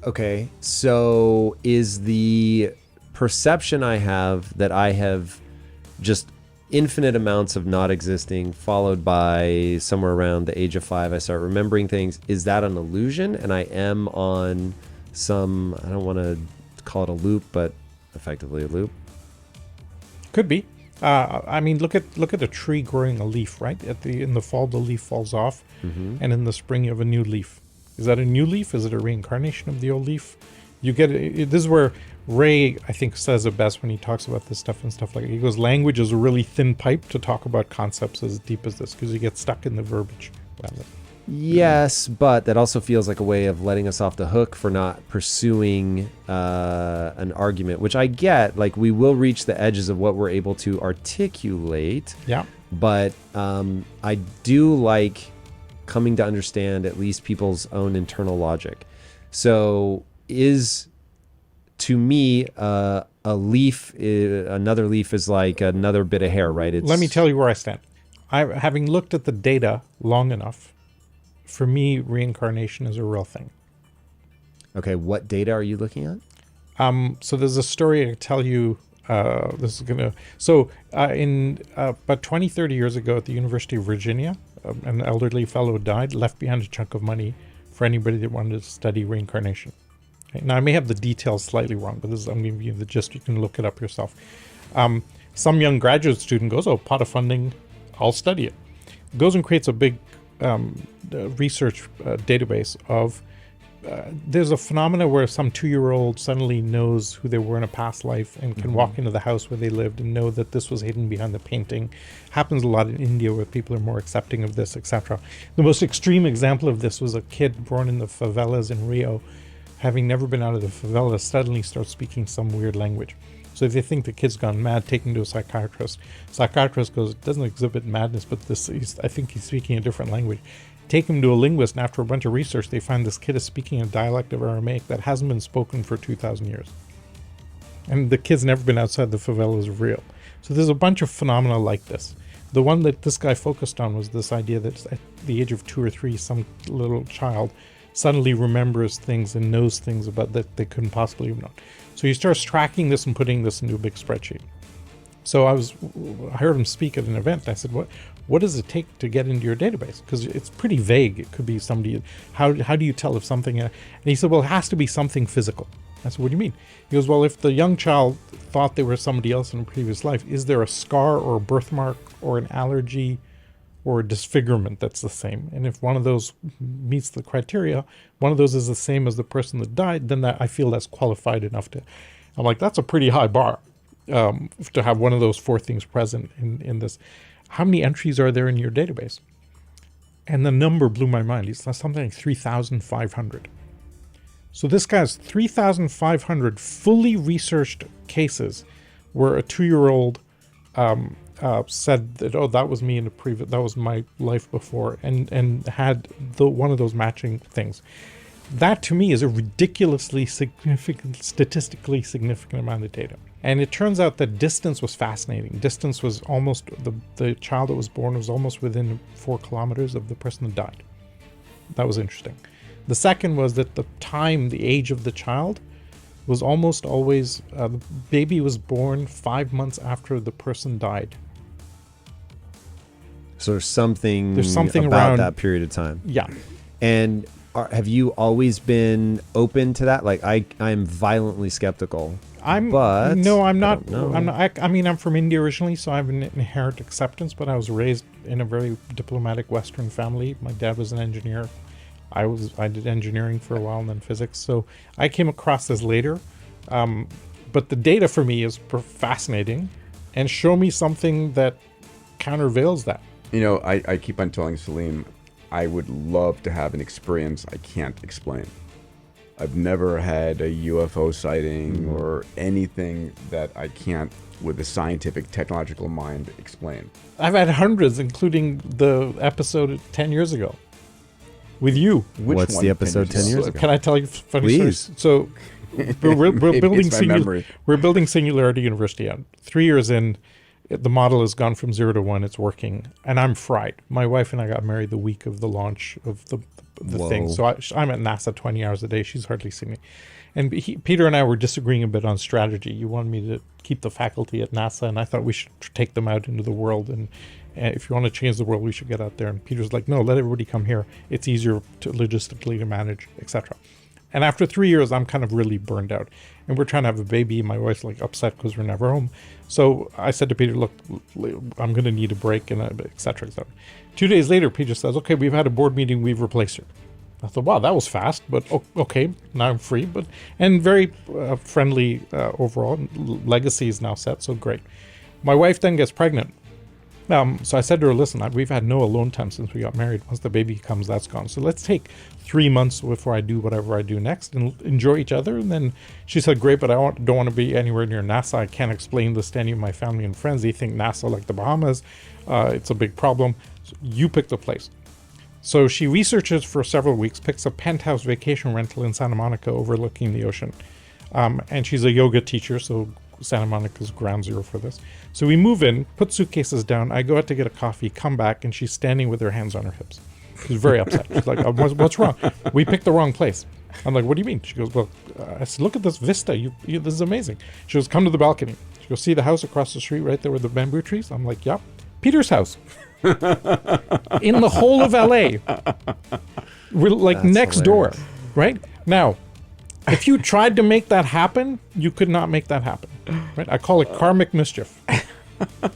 Okay, so is the perception I have that I have just infinite amounts of not existing, followed by somewhere around the age of 5, I start remembering things, is that an illusion? And I am on some, I don't want to call it a loop, but effectively a loop? Could be. Look at a tree growing a leaf, right? In the fall, the leaf falls off, and in the spring, you have a new leaf. Is that a new leaf? Is it a reincarnation of the old leaf? You get it. This is where Ray, I think, says it best when he talks about this stuff and stuff like that. He goes, language is a really thin pipe to talk about concepts as deep as this because you get stuck in the verbiage. Yes, but that also feels like a way of letting us off the hook for not pursuing an argument, which I get. Like, we will reach the edges of what we're able to articulate. Yeah. But I do like coming to understand at least people's own internal logic. So to me, a leaf, another leaf is like another bit of hair, right? Let me tell you where I stand. Having looked at the data long enough, for me, reincarnation is a real thing. Okay, what data are you looking at? So there's a story I tell you. In about 20, 30 years ago at the University of Virginia, an elderly fellow died, left behind a chunk of money for anybody that wanted to study reincarnation. Okay? Now, I may have the details slightly wrong, but I'm giving you the gist. You can look it up yourself. Some young graduate student goes, pot of funding, I'll study it. Goes and creates a big research database of there's a phenomena where some 2-year-old suddenly knows who they were in a past life and can walk into the house where they lived and know that this was hidden behind the painting. Happens a lot in India where people are more accepting of this, etc. The most extreme example of this was a kid born in the favelas in Rio, having never been out of the favelas, suddenly starts speaking some weird language. So if they think the kid's gone mad, take him to a psychiatrist. Psychiatrist goes, it doesn't exhibit madness, but I think he's speaking a different language. Take him to a linguist, and after a bunch of research, they find this kid is speaking a dialect of Aramaic that hasn't been spoken for 2,000 years. And the kid's never been outside the favelas of Rio. So there's a bunch of phenomena like this. The one that this guy focused on was this idea that at the age of 2 or 3, some little child suddenly remembers things and knows things about that they couldn't possibly have known. So he starts tracking this and putting this into a big spreadsheet. So I heard him speak at an event. And I said, what does it take to get into your database? Because it's pretty vague. It could be somebody. How do you tell if something? And he said, well, it has to be something physical. I said, what do you mean? He goes, well, if the young child thought they were somebody else in a previous life, is there a scar or a birthmark or an allergy or a disfigurement that's the same? And if one of those meets the criteria, one of those is the same as the person that died, then I feel that's qualified enough to. I'm like, that's a pretty high bar. To have one of those 4 things present in this. How many entries are there in your database? And the number blew my mind. It's something like 3,500. So this guy's 3,500 fully researched cases where a 2-year-old said that, oh, that was me in the previous, that was my life before, and had one of those matching things. That to me is a ridiculously significant, statistically significant amount of data. And it turns out that distance was fascinating. Distance was almost, the child that was born was almost within 4 kilometers of the person that died. That was interesting. The second was that the age of the child was almost always, the baby was born 5 months after the person died. So there's something about around that period of time. Yeah. And have you always been open to that? Like I'm violently skeptical. I'm not. I'm from India originally, so I have an inherent acceptance, but I was raised in a very diplomatic Western family. My dad was an engineer. I did engineering for a while and then physics. So I came across this later. But the data for me is fascinating, and show me something that countervails that. You know, I keep on telling Salim, I would love to have an experience I can't explain. I've never had a UFO sighting or anything that I can't, with a scientific, technological mind, explain. I've had hundreds, including the episode 10 years ago with you. What's the episode 10 years ago? Can I tell you funny Please. stories? So we're building Singularity University out. 3 years in, the model has gone from 0 to 1. It's working, and I'm fried. My wife and I got married the week of the launch of the thing. So I'm at NASA 20 hours a day. She's hardly seen me. And Peter and I were disagreeing a bit on strategy. You wanted me to keep the faculty at NASA, and I thought we should take them out into the world. And if you want to change the world, we should get out there. And Peter's like, no, let everybody come here. It's easier logistically to manage, etc. And after 3 years, I'm kind of really burned out. And we're trying to have a baby. My wife's like upset because we're never home. So I said to Peter, look, I'm going to need a break, and et cetera, et cetera. 2 days later, Peter says, okay, we've had a board meeting. We've replaced her. I thought, wow, that was fast, but okay, now I'm free. And very friendly overall. Legacy is now set, so great. My wife then gets pregnant. So I said to her, listen, we've had no alone time since we got married. Once the baby comes, that's gone. So let's take 3 months before I do whatever I do next and enjoy each other. And then she said, great, but I don't want to be anywhere near NASA. I can't explain this to any of my family and friends. They think NASA like the Bahamas. It's a big problem. So you pick the place. So she researches for several weeks, picks a penthouse vacation rental in Santa Monica overlooking the ocean. And she's a yoga teacher, so Santa Monica's ground zero for this. So we move in, put suitcases down. I go out to get a coffee, come back, and she's standing with her hands on her hips. She's very upset. She's like, what's wrong? We picked the wrong place. I'm like, what do you mean? She goes, well, I said, look at this vista. This is amazing. She goes, come to the balcony. She goes, see the house across the street right there with the bamboo trees? I'm like, yep. Peter's house. In the whole of LA. We're like That's next hilarious. Door, right? Now, if you tried to make that happen, you could not make that happen. Right? I call it karmic mischief.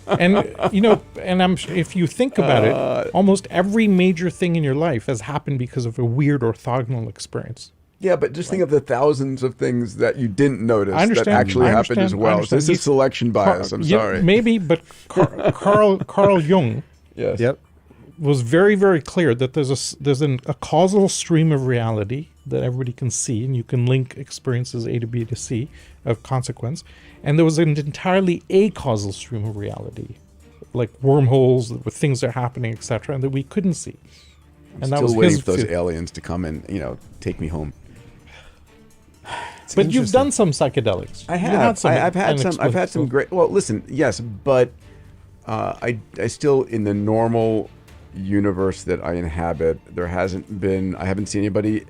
And if you think about it, almost every major thing in your life has happened because of a weird orthogonal experience. Yeah, but just think of the thousands of things that you didn't notice I understand. that actually I happened as understand. I well. understand. This is selection bias. I'm sorry. Maybe, but Carl Jung Yes. Yep. was very, very clear that there's a causal stream of reality that everybody can see, and you can link experiences A to B to C of consequence. And there was an entirely acausal stream of reality, like wormholes with things that are happening, etc., and that we couldn't see. And that Still was waiting his for those theory. aliens to come and take me home. But you've done some psychedelics. I You have. I've had some. I've unexplained had some stuff. great. Well, listen. Yes, but I still, in the normal universe that I inhabit, there hasn't been. I haven't seen anybody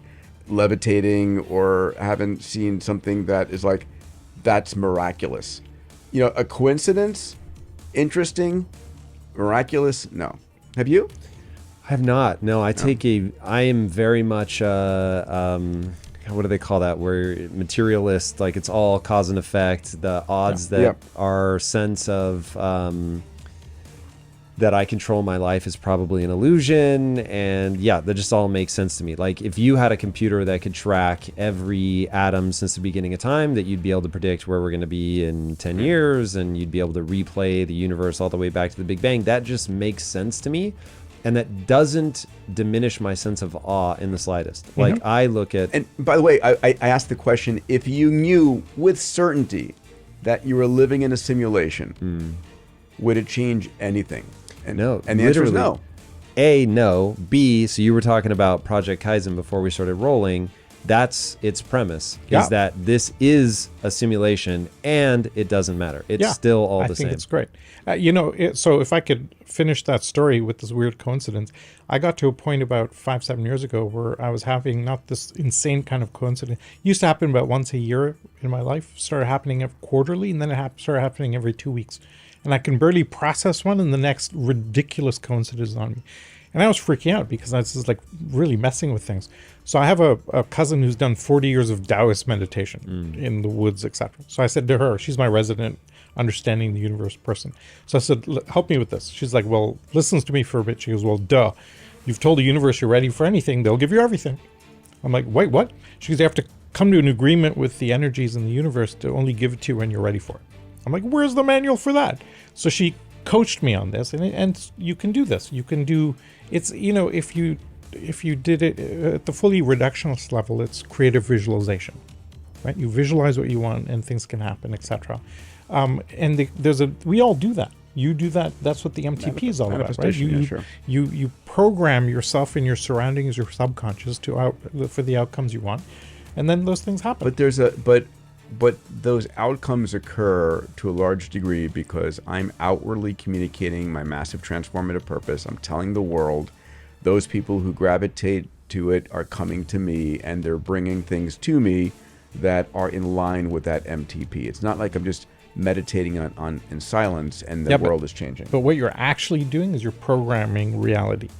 levitating, or haven't seen something that is like, that's miraculous. A coincidence, interesting, miraculous. No. Have you? I have not. No, I am very much what do they call that? Where materialist, like it's all cause and effect. The odds that our sense of that I control my life is probably an illusion, and that just all makes sense to me. Like if you had a computer that could track every atom since the beginning of time, that you'd be able to predict where we're going to be in 10 years, and you'd be able to replay the universe all the way back to the Big Bang. That just makes sense to me. And that doesn't diminish my sense of awe in the slightest. Like I look at... And by the way, I asked the question, if you knew with certainty that you were living in a simulation, would it change anything? And, No. And the answer is no. A, no. B, so you were talking about Project Kaizen before we started rolling. That's its premise, is that this is a simulation and it doesn't matter. It's still all the same. I think it's great. So if I could finish that story with this weird coincidence, I got to a point about 5-7 years ago where I was having not this insane kind of coincidence. It used to happen about once a year in my life, started happening quarterly, and then it started happening every 2 weeks. And I can barely process one, and the next ridiculous coincidence is on me. And I was freaking out because I was just like really messing with things. So I have a cousin who's done 40 years of Taoist meditation in the woods, etc. So I said to her, she's my resident understanding the universe person. So I said, help me with this. She's like, well, listens to me for a bit. She goes, well, duh. You've told the universe you're ready for anything. They'll give you everything. I'm like, wait, what? She goes, you have to come to an agreement with the energies in the universe to only give it to you when you're ready for it. I'm like, where's the manual for that? So she coached me on this, and you can do this. You can do, it's, if you did it at the fully reductionist level, it's creative visualization, right? You visualize what you want and things can happen, etc. We all do that. You do that. That's what the MTP is all about, right? You program yourself and your surroundings, your subconscious for the outcomes you want, and then those things happen. But those outcomes occur to a large degree because I'm outwardly communicating my massive transformative purpose. I'm telling the world, those people who gravitate to it are coming to me, and they're bringing things to me that are in line with that MTP. It's not like I'm just meditating in silence and the world is changing. But what you're actually doing is you're programming reality.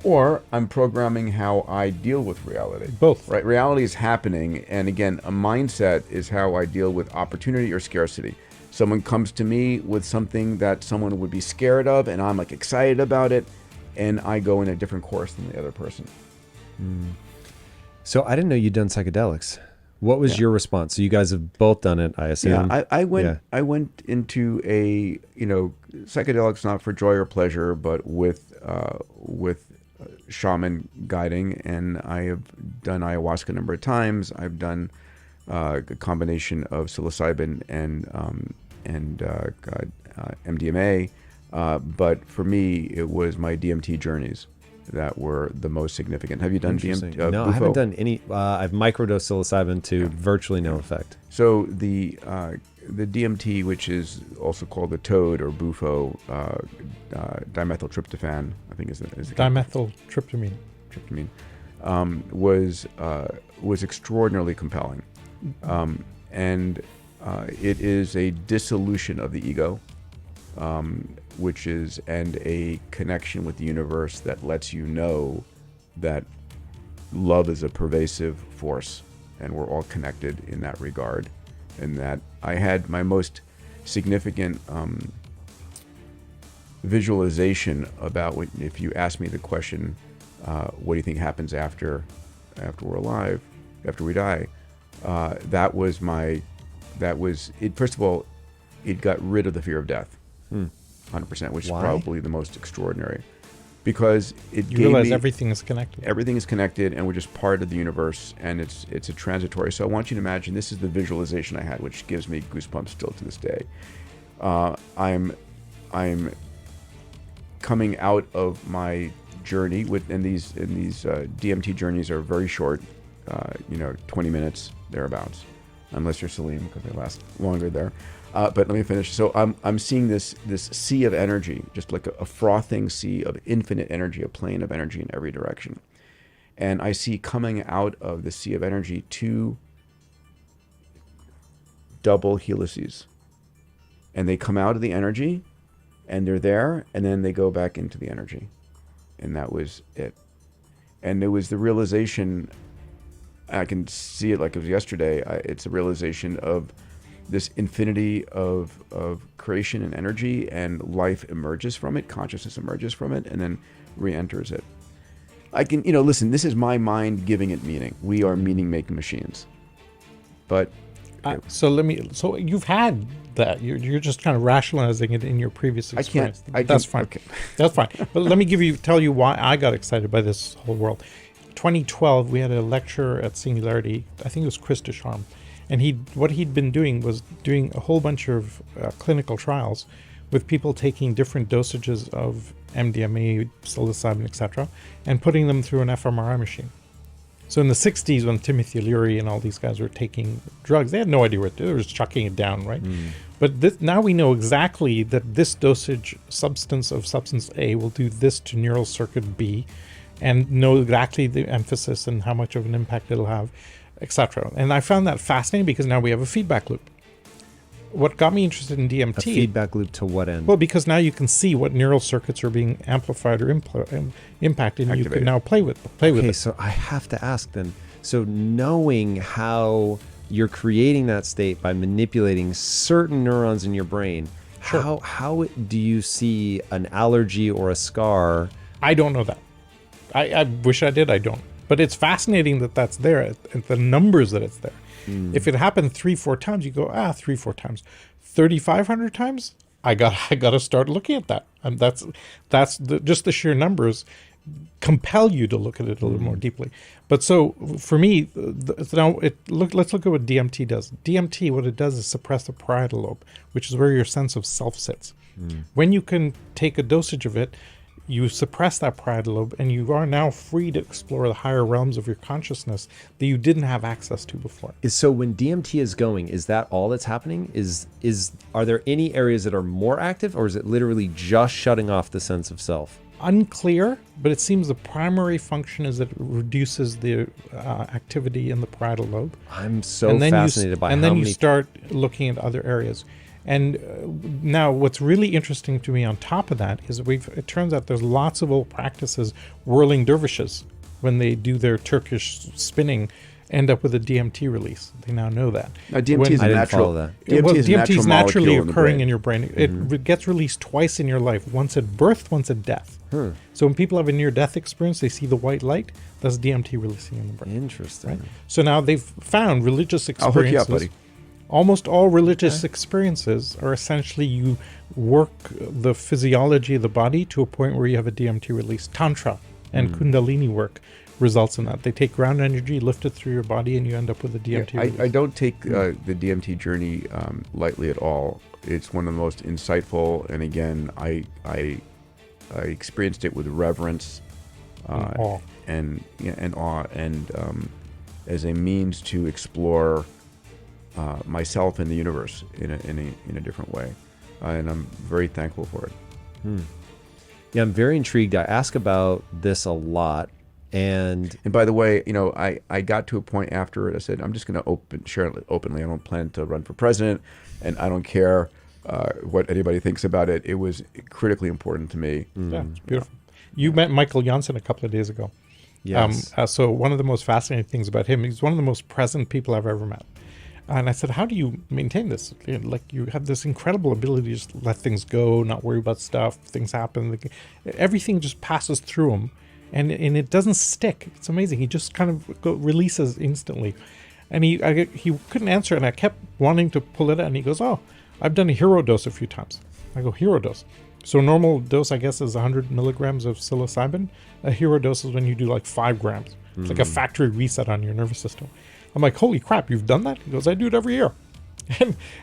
Or I'm programming how I deal with reality. Both. Right? Reality is happening. And again, a mindset is how I deal with opportunity or scarcity. Someone comes to me with something that someone would be scared of, and I'm like excited about it, and I go in a different course than the other person. So I didn't know you'd done psychedelics. What was your response? So you guys have both done it, I assume. Yeah, I went into a, psychedelics not for joy or pleasure, but with shaman guiding, and I have done ayahuasca a number of times. I've done a combination of psilocybin and MDMA, but for me it was my DMT journeys that were the most significant. Have you done DMT? No, Bufo? I haven't done any. I've microdosed psilocybin to virtually no effect. So the DMT, which is also called the toad or bufo, dimethyltryptophan, I think is the Dimethyltryptamine. Was extraordinarily compelling, and it is a dissolution of the ego, and a connection with the universe that lets you know that love is a pervasive force, and we're all connected in that regard. And that I had my most significant visualization about if you ask me the question, what do you think happens after we're alive? after we die, that was it. First of all, it got rid of the fear of death, 100%, which Why? is probably the most extraordinary, because it You gave realize me, everything is connected. everything is connected, and we're just part of the universe, and it's a transitory. So I want you to imagine, this is the visualization I had, which gives me goosebumps still to this day. I'm coming out of my journey and these DMT journeys are very short, 20 minutes thereabouts, unless you're Salim, because they last longer there. But let me finish. So I'm seeing this sea of energy, just like a frothing sea of infinite energy, a plane of energy in every direction. And I see coming out of the sea of energy 2 double helices. And they come out of the energy, and they're there, and then they go back into the energy. And that was it. And it was the realization, I can see it like it was yesterday, it's a realization of this infinity of creation and energy, and life emerges from it, consciousness emerges from it, and then re-enters it. I can, listen, this is my mind giving it meaning. We are meaning-making machines. But... So you've had that. You're just kind of rationalizing it in your previous experience. That's fine. Okay. That's fine. But let me tell you why I got excited by this whole world. 2012, we had a lecture at Singularity. I think it was Chris Ducharme. And what he'd been doing was doing a whole bunch of clinical trials with people taking different dosages of MDMA, psilocybin, etc., and putting them through an fMRI machine. So in the 60s, when Timothy Leary and all these guys were taking drugs, they had no idea what to do. They were just chucking it down, right? But now we know exactly that this dosage substance A will do this to neural circuit B, and know exactly the emphasis and how much of an impact it'll have, etc. And I found that fascinating because now we have a feedback loop. What got me interested in DMT... A feedback loop to what end? Well, because now you can see what neural circuits are being amplified or impacted, and you can now play with it. Okay, so I have to ask then. So knowing how you're creating that state by manipulating certain neurons in your brain, Sure. how do you see an allergy or a scar? I don't know that. I wish I did. I don't. But it's fascinating that that's there, and the numbers that it's there. If it happened 3-4 times, you go, 3-4 times. 3,500 times, I got to start looking at that. And that's just the sheer numbers compel you to look at it a little more deeply. But so for me, let's look at what DMT does. DMT, what it does is suppress the parietal lobe, which is where your sense of self sits. When you can take a dosage of it, you suppress that parietal lobe, and you are now free to explore the higher realms of your consciousness that you didn't have access to before. So when DMT is going, is that all that's happening? Are there any areas that are more active, or is it literally just shutting off the sense of self? Unclear, but it seems the primary function is that it reduces the activity in the parietal lobe. I'm so fascinated by how many... And then you start looking at other areas. And now what's really interesting to me on top of that is it turns out there's lots of old practices. Whirling dervishes, when they do their Turkish spinning, end up with a DMT release. They now know that. Now, DMT is a natural. DMT is naturally occurring in in your brain. It gets released twice in your life, once at birth, once at death. So when people have a near-death experience, they see the white light. That's DMT releasing in the brain. Interesting. Right? So now they've found religious experiences. I'll hook you up, buddy. Almost all religious experiences are essentially you work the physiology of the body to a point where you have a DMT release. Tantra and Kundalini work results in that. They take ground energy, lift it through your body, and you end up with a DMT release. I don't take the DMT journey lightly at all. It's one of the most insightful, and again, I experienced it with reverence and awe, and as a means to explore myself and the universe in a different way, and I'm very thankful for it. Yeah, I'm very intrigued. I ask about this a lot, and by the way, I got to a point after it. I said, I'm just going to share it openly. I don't plan to run for president, and I don't care what anybody thinks about it. It was critically important to me. Yeah, it's beautiful. You met Michael Janssen a couple of days ago. yes, So one of the most fascinating things about him, he's one of the most present people I've ever met. And I said, how do you maintain this? Like, you have this incredible ability to just let things go, not worry about stuff, things happen. Everything just passes through him. and it doesn't stick. It's amazing. He just kind of releases instantly. And he couldn't answer, and I kept wanting to pull it out, and he goes, "Oh, I've done a hero dose a few times." I go, "Hero dose?" So normal dose, I guess, is 100 milligrams of psilocybin. A hero dose is when you do like 5 grams. It's like a factory reset on your nervous system. I'm like, "Holy crap, you've done that?" He goes, "I do it every year."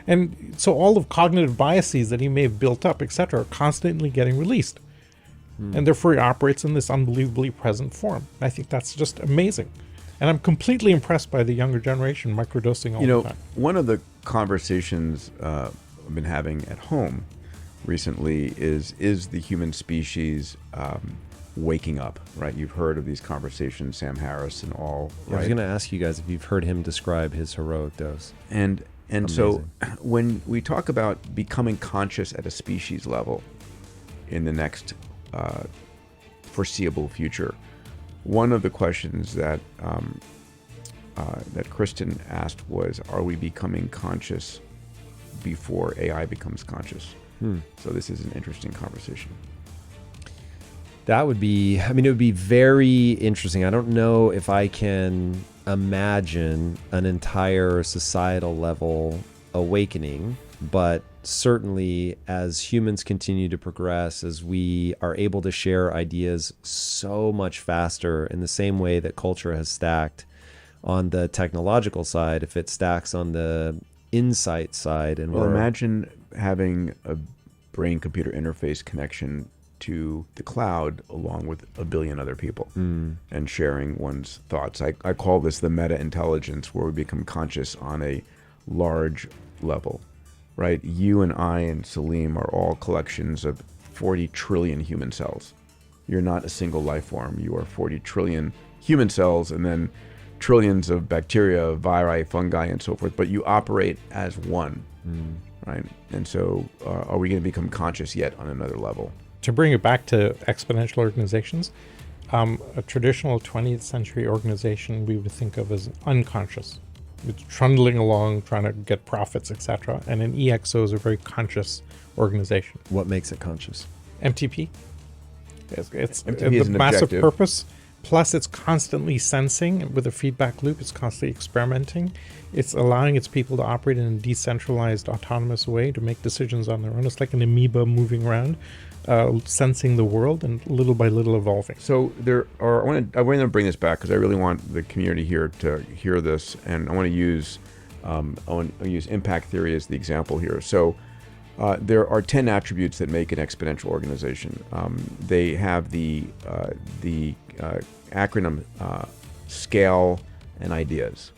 And so all of cognitive biases that he may have built up, etc., are constantly getting released. And therefore he operates in this unbelievably present form. I think that's just amazing. And I'm completely impressed by the younger generation microdosing all the time. One of the conversations I've been having at home recently is the human species waking up, right? You've heard of these conversations, Sam Harris and all, right? I was going to ask you guys if you've heard him describe his heroic dose. And so when we talk about becoming conscious at a species level in the next foreseeable future, one of the questions that Kristen asked was, are we becoming conscious before AI becomes conscious? So this is an interesting conversation. That would be, it would be very interesting. I don't know if I can imagine an entire societal level awakening, but certainly as humans continue to progress, as we are able to share ideas so much faster in the same way that culture has stacked on the technological side, if it stacks on the insight side. And imagine having a brain-computer interface connection to the cloud along with a billion other people and sharing one's thoughts. I call this the meta-intelligence, where we become conscious on a large level, right? You and I and Salim are all collections of 40 trillion human cells. You're not a single life form. You are 40 trillion human cells and then trillions of bacteria, viri, fungi, and so forth, but you operate as one, right? And so are we going to become conscious yet on another level? To bring it back to exponential organizations, a traditional 20th century organization we would think of as unconscious. It's trundling along, trying to get profits, etc. And an EXO is a very conscious organization. What makes it conscious? MTP. It's MTP is the an massive objective. purpose. Plus, it's constantly sensing with a feedback loop. It's constantly experimenting. It's allowing its people to operate in a decentralized, autonomous way to make decisions on their own. It's like an amoeba moving around, sensing the world and little by little evolving. So I want to bring this back because I really want the community here to hear this, and I want to use impact theory as the example here. So there are 10 attributes that make an exponential organization. They have the acronym scale and ideas.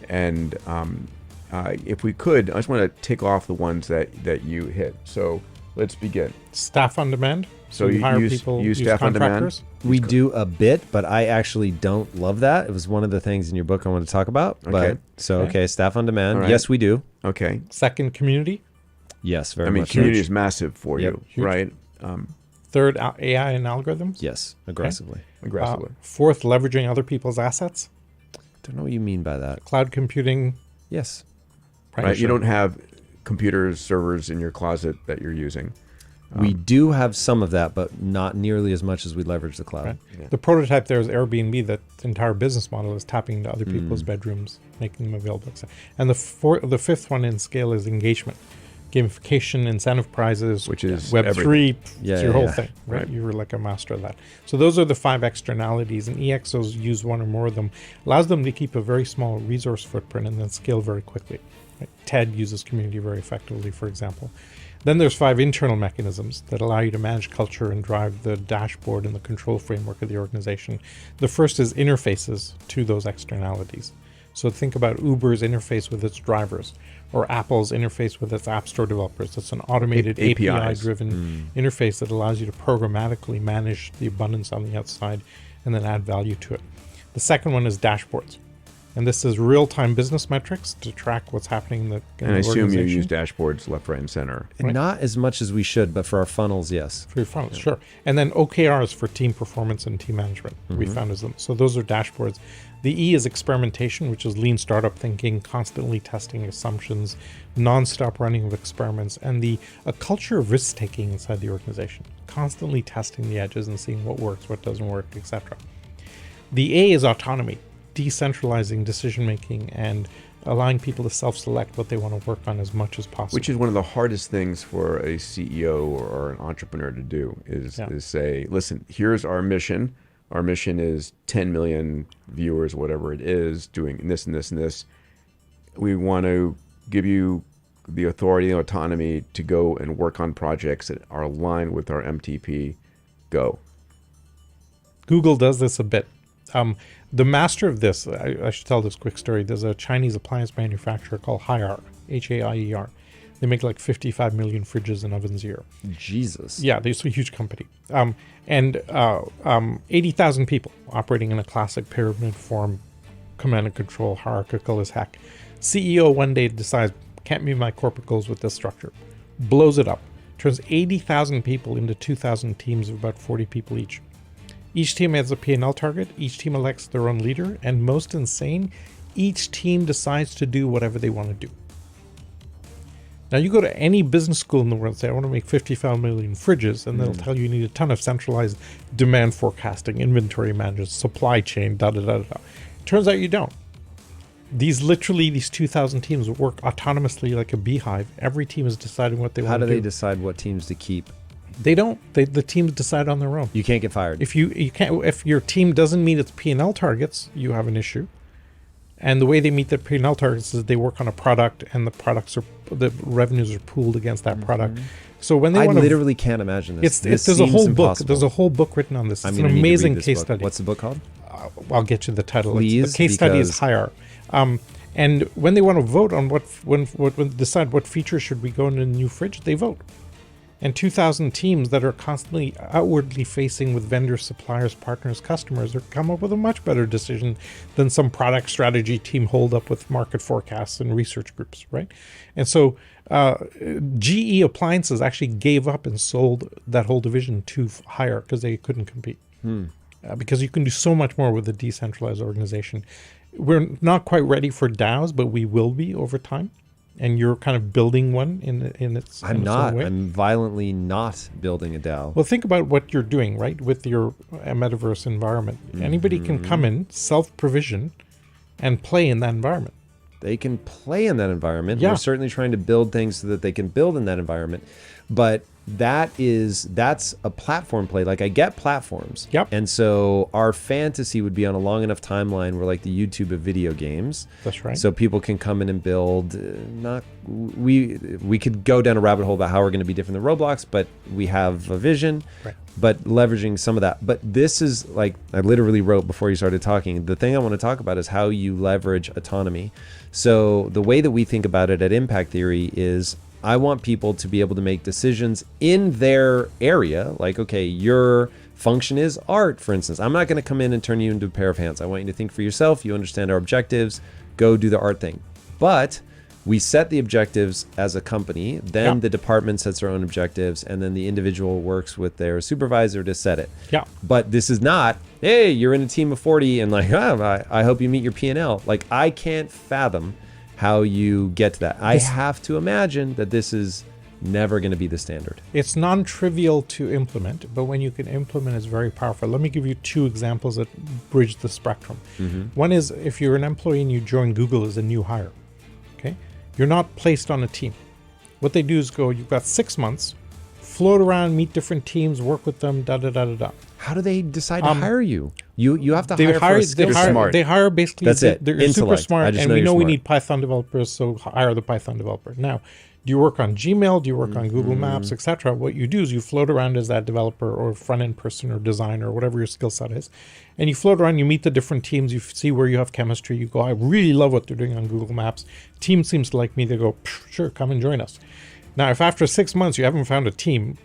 And if we could, I just want to tick off the ones that you hit. So let's begin. Staff on demand. So you you hire use people, staff on demand? contractors. We do a bit, but I actually don't love that. It was one of the things in your book I wanted to talk about. Okay. But staff on demand. All right. Yes, we do. Okay. Second, community. Yes, very much. Community is massive for Yep. you, Huge. right? Third, AI and algorithms. Yes, aggressively. Aggressively. Fourth, leveraging other people's assets. Don't know what you mean by that. Cloud computing. Yes. Right? You don't have computers, servers in your closet that you're using. We do have some of that, but not nearly as much as we leverage the cloud. Right. Yeah. The prototype there is Airbnb. That entire business model is tapping into other people's bedrooms, making them available. And the fifth one in scale is engagement. Gamification, incentive prizes, Which is Web3, Yeah, it's your yeah, whole yeah. thing, right? Right. You were like a master of that. So those are the 5 externalities, and EXOs use one or more of them. Allows them to keep a very small resource footprint and then scale very quickly. Right? TED uses community very effectively, for example. Then there's 5 internal mechanisms that allow you to manage culture and drive the dashboard and the control framework of the organization. The first is interfaces to those externalities. So think about Uber's interface with its drivers, or Apple's interface with its App Store developers. It's an automated APIs. API-driven interface that allows you to programmatically manage the abundance on the outside and then add value to it. The second one is dashboards. And this is real-time business metrics to track what's happening in the And I assume you organization. use dashboards left, right, and center. Right. Not as much as we should, but for our funnels, yes. For your funnels, sure. And then OKRs for team performance and team management. We found as them. So those are dashboards. The E is experimentation, which is lean startup thinking, constantly testing assumptions, non-stop running of experiments, and a culture of risk-taking inside the organization. constantly testing the edges and seeing what works, what doesn't work, etc. The A is autonomy, decentralizing decision-making and allowing people to self-select what they want to work on as much as possible. Which is one of the hardest things for a CEO or an entrepreneur to do is say, listen, here's our mission. Our mission is 10 million viewers, whatever it is, doing this and this and this. We want to give you the authority and autonomy to go and work on projects that are aligned with our MTP. Go. Google does this a bit. The master of this, I should tell this quick story. There's a Chinese appliance manufacturer called Haier, H-A-I-E-R. They make like 55 million fridges and ovens a year. Jesus. Yeah, they're a huge company. 80,000 people operating in a classic pyramid form, command and control, hierarchical as heck. CEO one day decides, can't meet my corporate goals with this structure. Blows it up. Turns 80,000 people into 2,000 teams of about 40 people each. Each team has a P&L target, each team elects their own leader, and most insane, each team decides to do whatever they want to do. Now you go to any business school in the world and say, I want to make 55 million fridges, and they'll tell you need a ton of centralized demand forecasting, inventory management, supply chain, Turns out you don't. These 2,000 teams work autonomously like a beehive. Every team is deciding what they want to do. How do they decide what teams to keep? They don't. The teams decide on their own. You can't get fired. If your team doesn't meet its P&L targets, you have an issue. And the way they meet their P&L targets is they work on a product, and the revenues are pooled against that product. So when they literally can't imagine this. There's a whole book. There's a whole book written on this. It's an amazing case study. What's the book called? I'll get you the title. Please, the case study is Haier. And when they want to vote on when decide what features should we go in a new fridge, they vote. And 2,000 teams that are constantly outwardly facing with vendors, suppliers, partners, customers are come up with a much better decision than some product strategy team hold up with market forecasts and research groups, right? And so GE Appliances actually gave up and sold that whole division to Haier because they couldn't compete. Because you can do so much more with a decentralized organization. We're not quite ready for DAOs, but we will be over time. And you're kind of building one in its I'm not. I'm violently not building a DAO. Well, think about what you're doing, right, with your metaverse environment. Anybody can come in, self-provision, and play in that environment. They can play in that environment. Yeah. We're certainly trying to build things so that they can build in that environment. But that's a platform play. Like, I get platforms. Yep. And so our fantasy would be on a long enough timeline where, like, the YouTube of video games. That's right. So people can come in and build. We could go down a rabbit hole about how we're going to be different than Roblox, but we have a vision. Right. But leveraging some of that. But this is, like, I literally wrote before you started talking, the thing I want to talk about is how you leverage autonomy. So the way that we think about it at Impact Theory is, I want people to be able to make decisions in their area. Like, okay, your function is art, for instance. I'm not going to come in and turn you into a pair of hands. I want you to think for yourself. You understand our objectives. Go do the art thing. But we set the objectives as a company. Then the department sets their own objectives. And then the individual works with their supervisor to set it. Yeah. But this is not, hey, you're in a team of 40 and like, I hope you meet your P&L. Like, I can't fathom how you get to that. I have to imagine that this is never going to be the standard. It's non-trivial to implement, but when you can implement, it's very powerful. Let me give you two examples that bridge the spectrum. One is if you're an employee and you join Google as a new hire, okay? You're not placed on a team. What they do is go, you've got 6 months, float around, meet different teams, work with them, How do they decide to hire you? You have to hire for a skill set. smart. They hire basically. That's it. They're Intellect. super smart, I just and know we you're know we smart. need Python developers, so hire the Python developer. Now, do you work on Gmail? Do you work on Google Maps, etc.? What you do is you float around as that developer or front-end person or designer or whatever your skill set is, and you float around. You meet the different teams. You see where you have chemistry. You go, I really love what they're doing on Google Maps. Team seems to like me. They go, sure, come and join us. Now, if after 6 months you haven't found a team,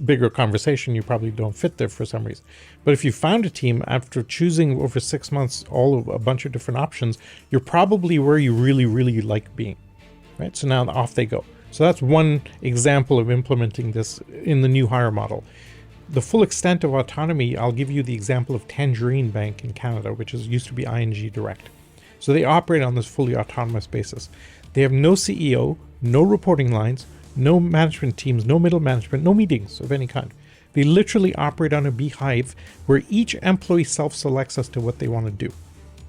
bigger conversation, you probably don't fit there for some reason. But if you found a team after choosing over 6 months a bunch of different options, you're probably where you really, really like being, right? So now off they go. So that's one example of implementing this in the new hire model. The full extent of autonomy, I'll give you the example of Tangerine Bank in Canada, which used to be ING Direct. So they operate on this fully autonomous basis. They have no CEO, no reporting lines, no management teams, no middle management, no meetings of any kind. They literally operate on a beehive where each employee self-selects as to what they want to do.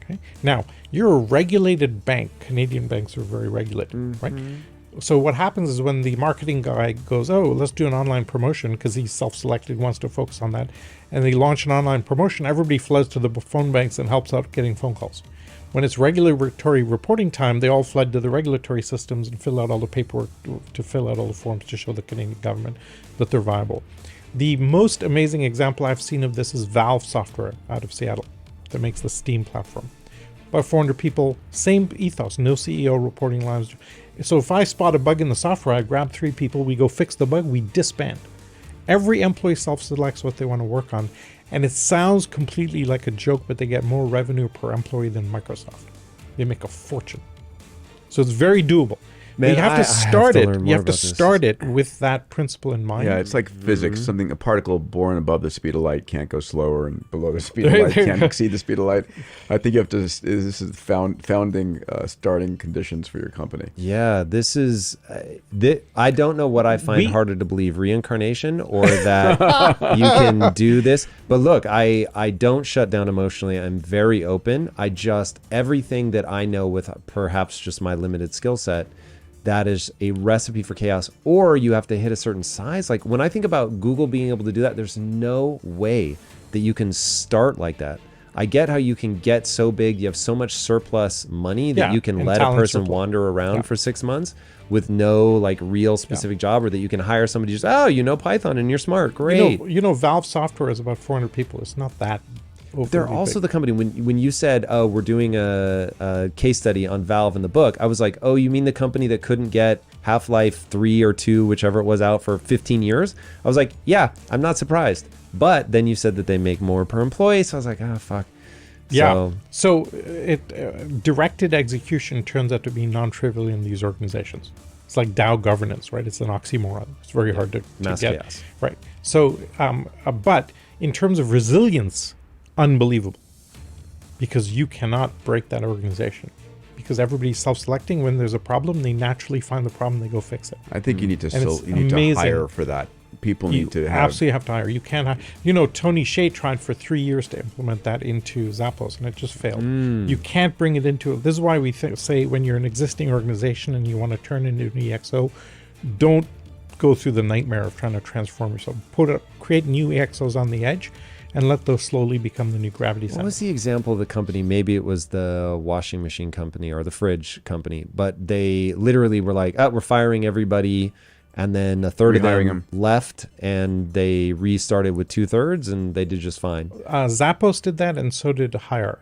Okay. Now, you're a regulated bank. Canadian banks are very regulated, right? So what happens is when the marketing guy goes, oh, let's do an online promotion because he's self-selected, wants to focus on that, and they launch an online promotion, everybody floods to the phone banks and helps out getting phone calls. When it's regulatory reporting time, they all flood to the regulatory systems and fill out all the paperwork to fill out all the forms to show the Canadian government that they're viable. The most amazing example I've seen of this is Valve Software out of Seattle that makes the Steam platform. About 400 people, same ethos, no CEO reporting lines. So if I spot a bug in the software, I grab 3 people, we go fix the bug, we disband. Every employee self-selects what they want to work on. And it sounds completely like a joke, but they get more revenue per employee than Microsoft. They make a fortune. So it's very doable. Man, you have to start it. You have to start this. it with that principle in mind. Yeah, it's like physics. A particle born above the speed of light can't go slower, and below the speed of light can't exceed the speed of light. I think you have to. This is founding starting conditions for your company. Yeah, this is. I don't know what I find harder to believe: reincarnation or that you can do this. But look, I don't shut down emotionally. I'm very open. Everything that I know with perhaps just my limited skill set, that is a recipe for chaos, or you have to hit a certain size. Like when I think about Google being able to do that, there's no way that you can start like that. I get how you can get so big, you have so much surplus money that you can let a person wander around for 6 months with no like real specific job, or that you can hire somebody just, Python and you're smart, great. Valve Software is about 400 people. It's not that. They're also the company, when you said, oh, we're doing a case study on Valve in the book, I was like, oh, you mean the company that couldn't get Half-Life 3 or 2, whichever it was, out for 15 years? I was like, yeah, I'm not surprised. But then you said that they make more per employee, so I was like, fuck. Yeah. So directed execution turns out to be non-trivial in these organizations. It's like DAO governance, right? It's an oxymoron. It's very hard to get. Chaos. Right. So, but in terms of resilience, unbelievable, because you cannot break that organization, because everybody's self-selecting. When there's a problem, they naturally find the problem, they go fix it. I think you need to hire for that. People need to absolutely have to hire. You can't have, Tony Hsieh tried for 3 years to implement that into Zappos, and it just failed. You can't bring it into this is why we say when you're an existing organization and you want to turn into an EXO, don't go through the nightmare of trying to transform yourself. Create new EXOs on the edge and let those slowly become the new gravity center. What was the example of the company? Maybe it was the washing machine company or the fridge company, but they literally were like, we're firing everybody. And then a third of them left, and they restarted with 2/3, and they did just fine. Zappos did that, and so did Hire.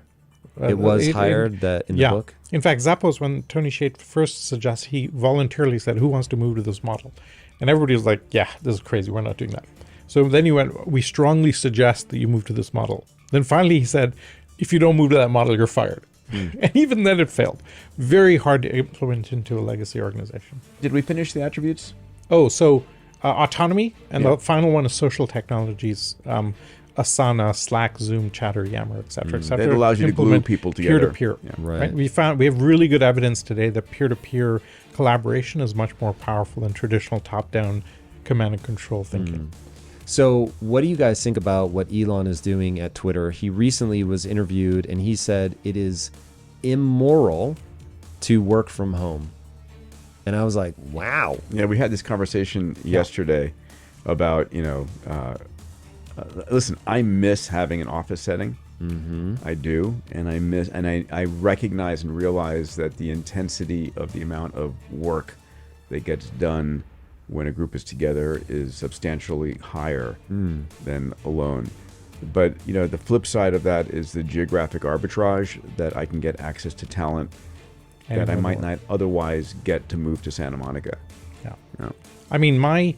It was Hired that in the book? In fact, Zappos, when Tony Hsieh first suggested, he voluntarily said, who wants to move to this model? And everybody was like, yeah, this is crazy. We're not doing that. So then he went, we strongly suggest that you move to this model. Then finally he said, if you don't move to that model, you're fired. And even then it failed. Very hard to implement into a legacy organization. Did we finish the attributes? Oh, so autonomy, and the final one is social technologies, Asana, Slack, Zoom, Chatter, Yammer, et cetera, et cetera. That allows you to glue people together. Peer-to-peer. Yeah. Right. We have really good evidence today that peer-to-peer collaboration is much more powerful than traditional top-down command and control thinking. So what do you guys think about what Elon is doing at Twitter? He recently was interviewed, and he said it is immoral to work from home. And I was like, wow. Yeah, we had this conversation yesterday about, listen, I miss having an office setting. I do. And I recognize and realize that the intensity of the amount of work that gets done when a group is together is substantially higher than alone. But, the flip side of that is the geographic arbitrage, that I can get access to talent that I might not otherwise get to move to Santa Monica. Yeah. I mean, my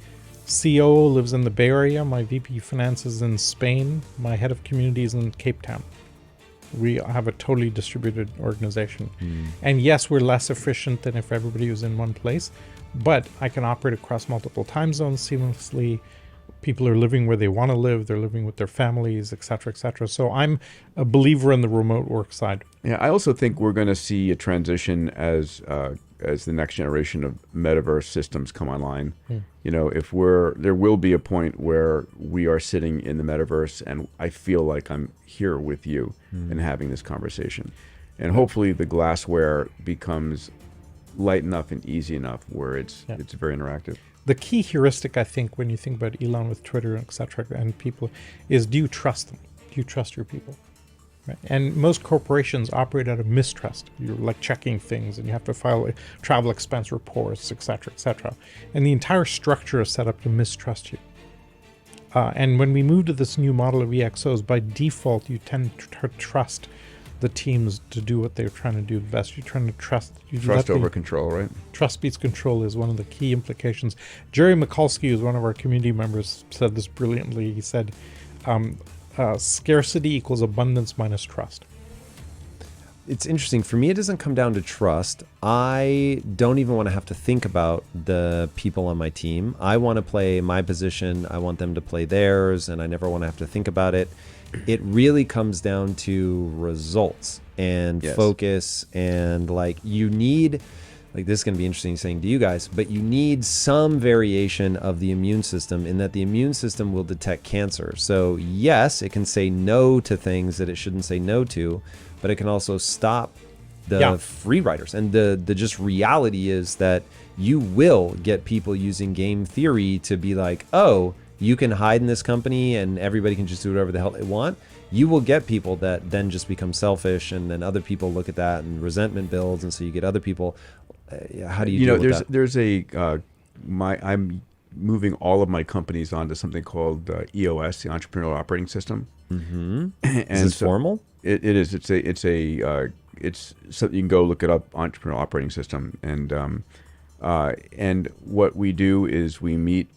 COO lives in the Bay Area. My VP Finance is in Spain. My head of community is in Cape Town. We have a totally distributed organization. And yes, we're less efficient than if everybody was in one place, but I can operate across multiple time zones seamlessly. People are living where they want to live. They're living with their families, et cetera, et cetera. So I'm a believer in the remote work side. Yeah, I also think we're going to see a transition as the next generation of metaverse systems come online. You know, there will be a point where we are sitting in the metaverse and I feel like I'm here with you and having this conversation. And hopefully the glassware becomes light enough and easy enough where it's very interactive. The key heuristic, I think, when you think about Elon with Twitter, et cetera, and people, is do you trust them? Do you trust your people? Right? And most corporations operate out of mistrust. You're like checking things and you have to file travel expense reports, et cetera, et cetera. And the entire structure is set up to mistrust you. And when we move to this new model of EXOs, by default, you tend to trust the teams to do what they're trying to do best. You're trying to trust. Trust over control, right? Trust beats control is one of the key implications. Jerry Mikulski, who's one of our community members, said this brilliantly. He said, scarcity equals abundance minus trust. It's interesting. For me, it doesn't come down to trust. I don't even want to have to think about the people on my team. I want to play my position. I want them to play theirs, and I never want to have to think about it. It really comes down to results and focus, and like you need, like this is going to be interesting saying to you guys, but you need some variation of the immune system in that the immune system will detect cancer. So yes, it can say no to things that it shouldn't say no to, but it can also stop the free riders. And the just reality is that you will get people using game theory to be like, oh, you can hide in this company and everybody can just do whatever the hell they want. You will get people that then just become selfish, and then other people look at that and resentment builds, and so you get other people. How do you deal with that? There's I'm moving all of my companies onto something called EOS, the Entrepreneurial Operating System. Mm-hmm. Is this formal? It is. It's something you can go look it up. Entrepreneurial Operating System, and what we do is we meet.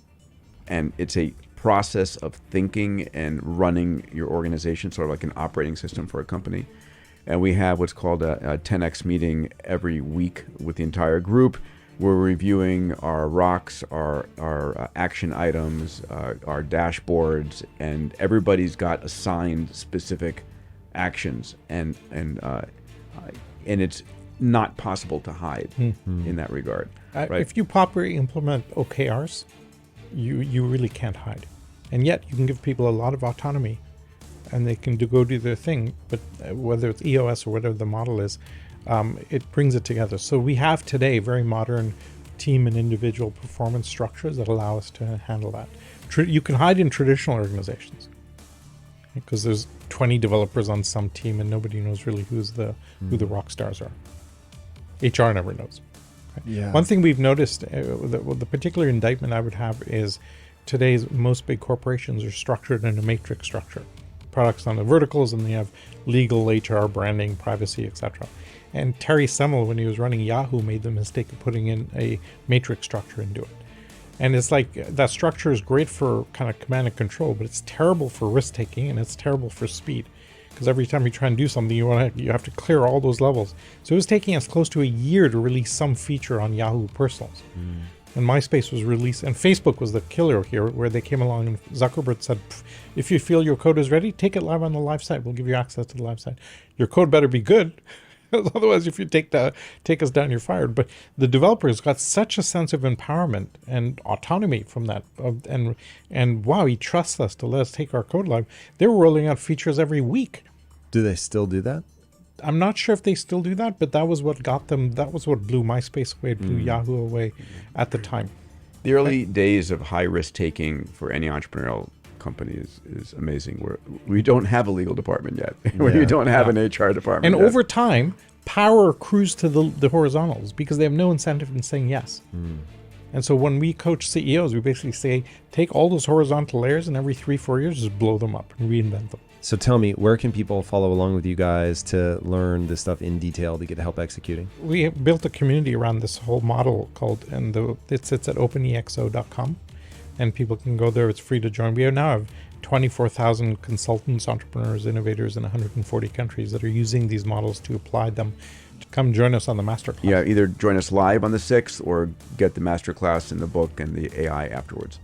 And it's a process of thinking and running your organization, sort of like an operating system for a company. And we have what's called a 10X meeting every week with the entire group. We're reviewing our rocks, our action items, our dashboards, and everybody's got assigned specific actions. And it's not possible to hide in that regard. Right? If you properly implement OKRs, you really can't hide. And yet you can give people a lot of autonomy and they can go do their thing. But whether it's EOS or whatever the model is, it brings it together. So we have today very modern team and individual performance structures that allow us to handle that. You can hide in traditional organizations because there's 20 developers on some team and nobody knows really who the rock stars are. HR never knows. Yeah. One thing we've noticed, the particular indictment I would have is today's most big corporations are structured in a matrix structure. Products on the verticals, and they have legal, HR, branding, privacy, etc. And Terry Semel, when he was running Yahoo, made the mistake of putting in a matrix structure into it. And it's like that structure is great for kind of command and control, but it's terrible for risk taking and it's terrible for speed. Because every time you try and do something, you have to clear all those levels. So it was taking us close to a year to release some feature on Yahoo Personals. And MySpace was released, and Facebook was the killer here, where they came along and Zuckerberg said, if you feel your code is ready, take it live on the live site. We'll give you access to the live site. Your code better be good. Otherwise, if you take us down, you're fired. But the developers got such a sense of empowerment and autonomy from that. And wow, he trusts us to let us take our code live. They were rolling out features every week. Do they still do that? I'm not sure if they still do that, but that was what got them. That was what blew MySpace away, blew Yahoo away at the time. The early days of high risk taking for any entrepreneurial company is amazing. We don't have a legal department yet. We don't have an HR department and yet. Over time, power accrues to the horizontals because they have no incentive in saying yes. And so when we coach CEOs, we basically say, take all those horizontal layers and every 3-4 years, just blow them up and reinvent them. So tell me, where can people follow along with you guys to learn this stuff in detail to get help executing? We built a community around this whole model it sits at openexo.com, and people can go there. It's free to join. We now have 24,000 consultants, entrepreneurs, innovators in 140 countries that are using these models to apply them. To come join us on the masterclass. Yeah, either join us live on the 6th or get the masterclass in the book and the AI afterwards.